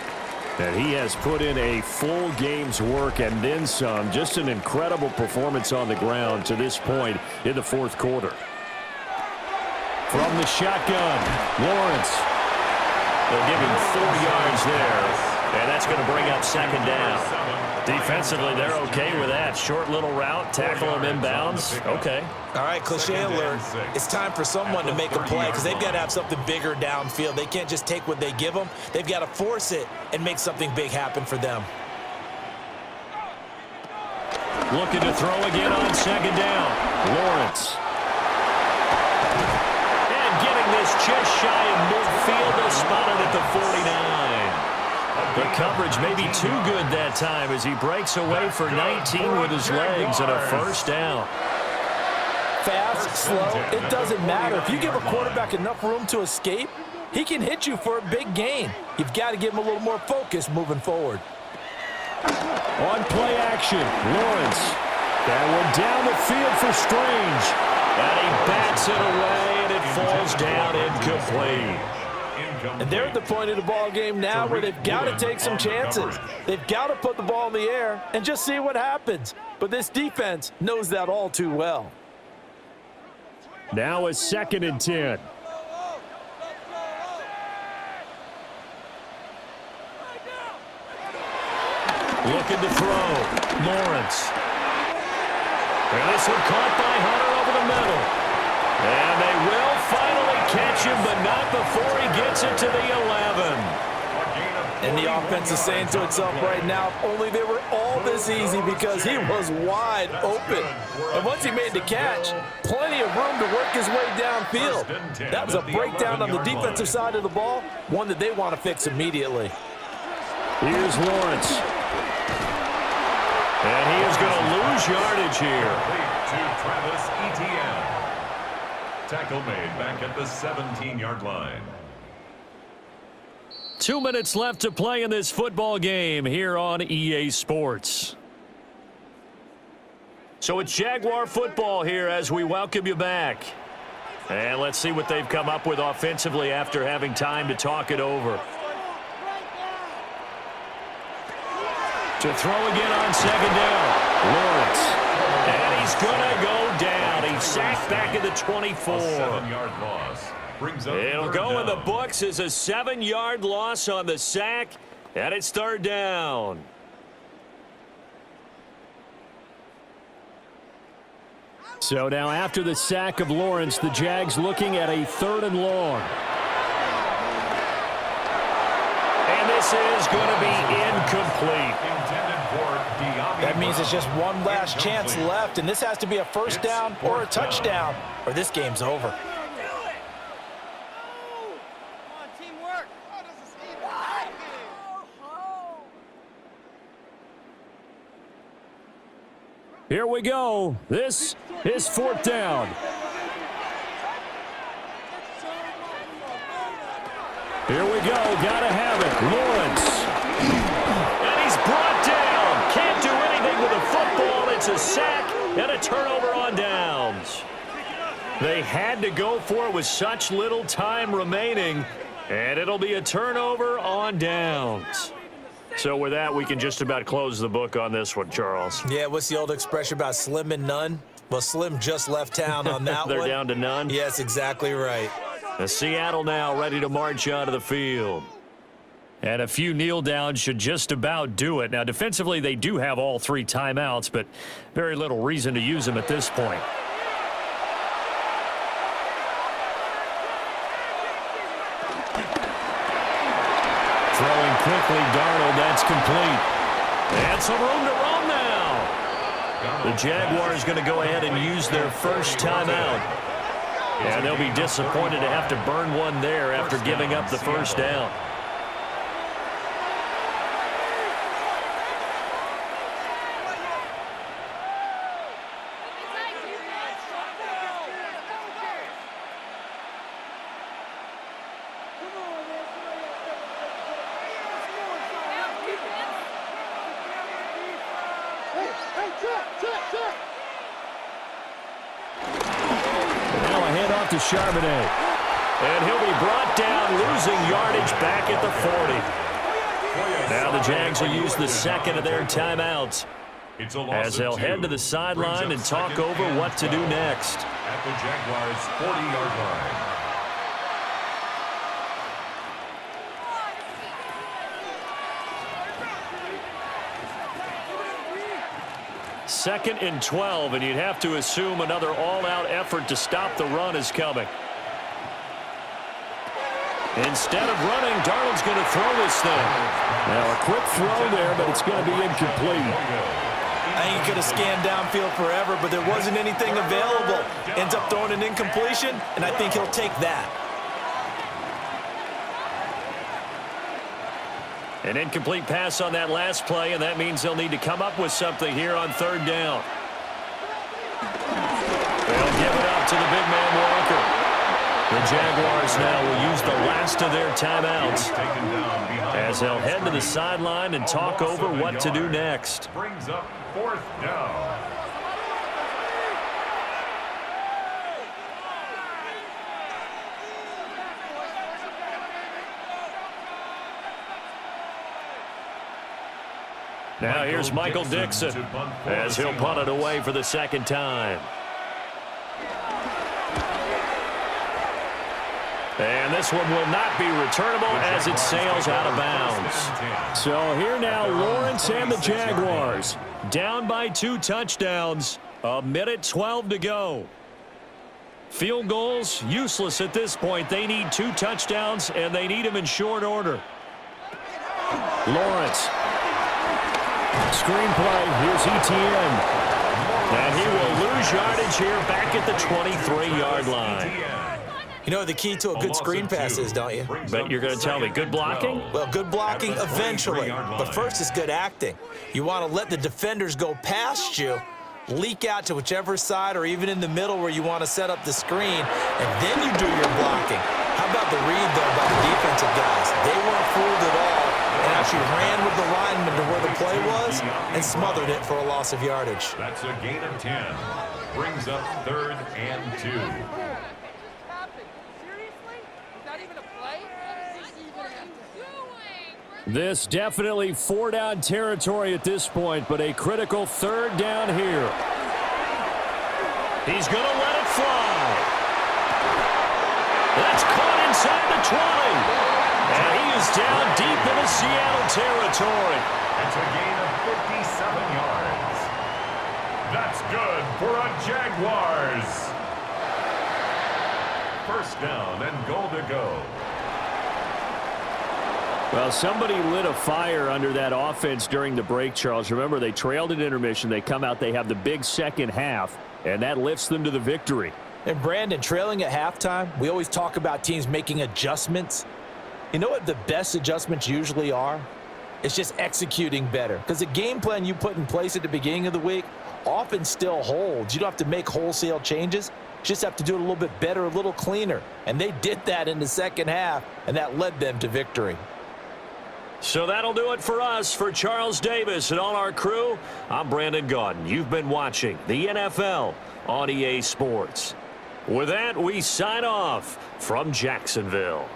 And he has put in a full game's work and then some. Just an incredible performance on the ground to this point in the fourth quarter. From the shotgun, Lawrence. They'll give him 4 yards there. And that's going to bring up second down. Defensively, they're okay with that. Short little route, tackle him inbounds. Okay. All right, cliche alert. It's time for someone to make a play because they've got to have something bigger downfield. They can't just take what they give them. They've got to force it and make something big happen for them. Looking to throw again on second down. Lawrence. And getting this just shy of midfield. They'll spot it at the 49. The coverage may be too good that time as he breaks away for 19 with his legs and a first down. Fast, slow, it doesn't matter. If you give a quarterback enough room to escape, he can hit you for a big gain. You've got to give him a little more focus moving forward. On play action, Lawrence. That one down the field for Strange. And he bats it away, and it falls down incomplete. And they're at the point of the ball game now where they've got to take some chances. They've got to put the ball in the air and just see what happens. But this defense knows that all too well. Now a 2nd and 10. Looking to throw. Lawrence. And this one caught by Hunter over the middle. And they will finally catch him, but not before he gets it to the 11. And the offense is saying to itself right now, if only they were all this easy, because he was wide open. And once he made the catch, plenty of room to work his way downfield. That was a breakdown on the defensive side of the ball, one that they want to fix immediately. Here's Lawrence. And he is going to lose yardage here. To Travis Etienne. Tackle made back at the 17-yard line. 2 minutes left to play in this football game here on EA Sports. So it's Jaguar football here as we welcome you back. And let's see what they've come up with offensively after having time to talk it over. To throw again on second down. Lawrence. And he's going to go down. He's sacked back at the 24. A 7-yard loss. Brings up It'll third go in the down. books as a 7-yard loss on the sack, and it's third down. So now after the sack of Lawrence, the Jags looking at a 3rd and long. And this is going to be incomplete. That means it's just one last chance left, and this has to be a first down or a touchdown, or this game's over. Here we go. This is 4th down. Here we go. Gotta have it. Lawrence. And he's brought down. Can't do anything with the football. It's a sack and a turnover on downs. They had to go for it with such little time remaining, and it'll be a turnover on downs. So with that, we can just about close the book on this one, Charles. Yeah, what's the old expression about slim and none? Well, Slim just left town on that They're one. down to none? Yes, exactly right. Seattle now ready to march out of the field. And a few kneel downs should just about do it. Now, defensively, they do have all 3 timeouts, but very little reason to use them at this point. Throwing quickly, Darnold, that's complete. And some room to roam now. The Jaguars going to go ahead and use their first timeout. And they'll be disappointed to have to burn one there after giving up the first down. To Charbonnet. And he'll be brought down, losing yardage back at the 40. Now the Jags will use the second of their timeouts as they'll head to the sideline and talk over what to do next. At the Jaguars' 40-yard line. Second and 12, and you'd have to assume another all-out effort to stop the run is coming. Instead of running, Darnold's going to throw this thing. Now a quick throw there, but it's going to be incomplete. I ain't going to scan downfield forever, but there wasn't anything available. Ends up throwing an incompletion, and I think he'll take that. An incomplete pass on that last play, and that means they'll need to come up with something here on 3rd down. They'll give it up to the big man Walker. The Jaguars now will use the last of their timeouts as they'll head to the sideline and talk over what to do next. Brings up 4th down. Now here's Michael Dixon as he'll punt it away for the second time. And this one will not be returnable as it sails out of bounds. So here now, Lawrence and the Jaguars Down by 2 touchdowns. 1:12 to go. Field goals, useless at this point. They need 2 touchdowns, and they need them in short order. Lawrence. Screenplay. Here's ETN. And he will lose yardage here back at the 23-yard line. You know what the key to a good screen pass is, don't you? But you're going to tell me, good blocking? Well, good blocking eventually. But first is good acting. You want to let the defenders go past you, leak out to whichever side or even in the middle where you want to set up the screen, and then you do your blocking. How about the read, though, by the defensive guys? They weren't fooled at all and actually ran with the lineman to where the play was and smothered it for a loss of yardage. That's a gain of 10. Brings up 3rd and 2. This definitely 4-down territory at this point, but a critical 3rd down here. He's going to let it fly. That's caught inside the 20. And he is down deep into Seattle territory. It's a gain of 57 yards. That's good for a Jaguars. First down and goal to go. Well, somebody lit a fire under that offense during the break, Charles. Remember, they trailed at intermission. They come out, they have the big second half, and that lifts them to the victory. And Brandon, trailing at halftime, we always talk about teams making adjustments. You know what the best adjustments usually are? It's just executing better. Because the game plan you put in place at the beginning of the week often still holds. You don't have to make wholesale changes. You just have to do it a little bit better, a little cleaner. And they did that in the second half, and that led them to victory. So that'll do it for us. For Charles Davis and all our crew, I'm Brandon Gaudin. You've been watching the NFL on EA Sports. With that, we sign off from Jacksonville.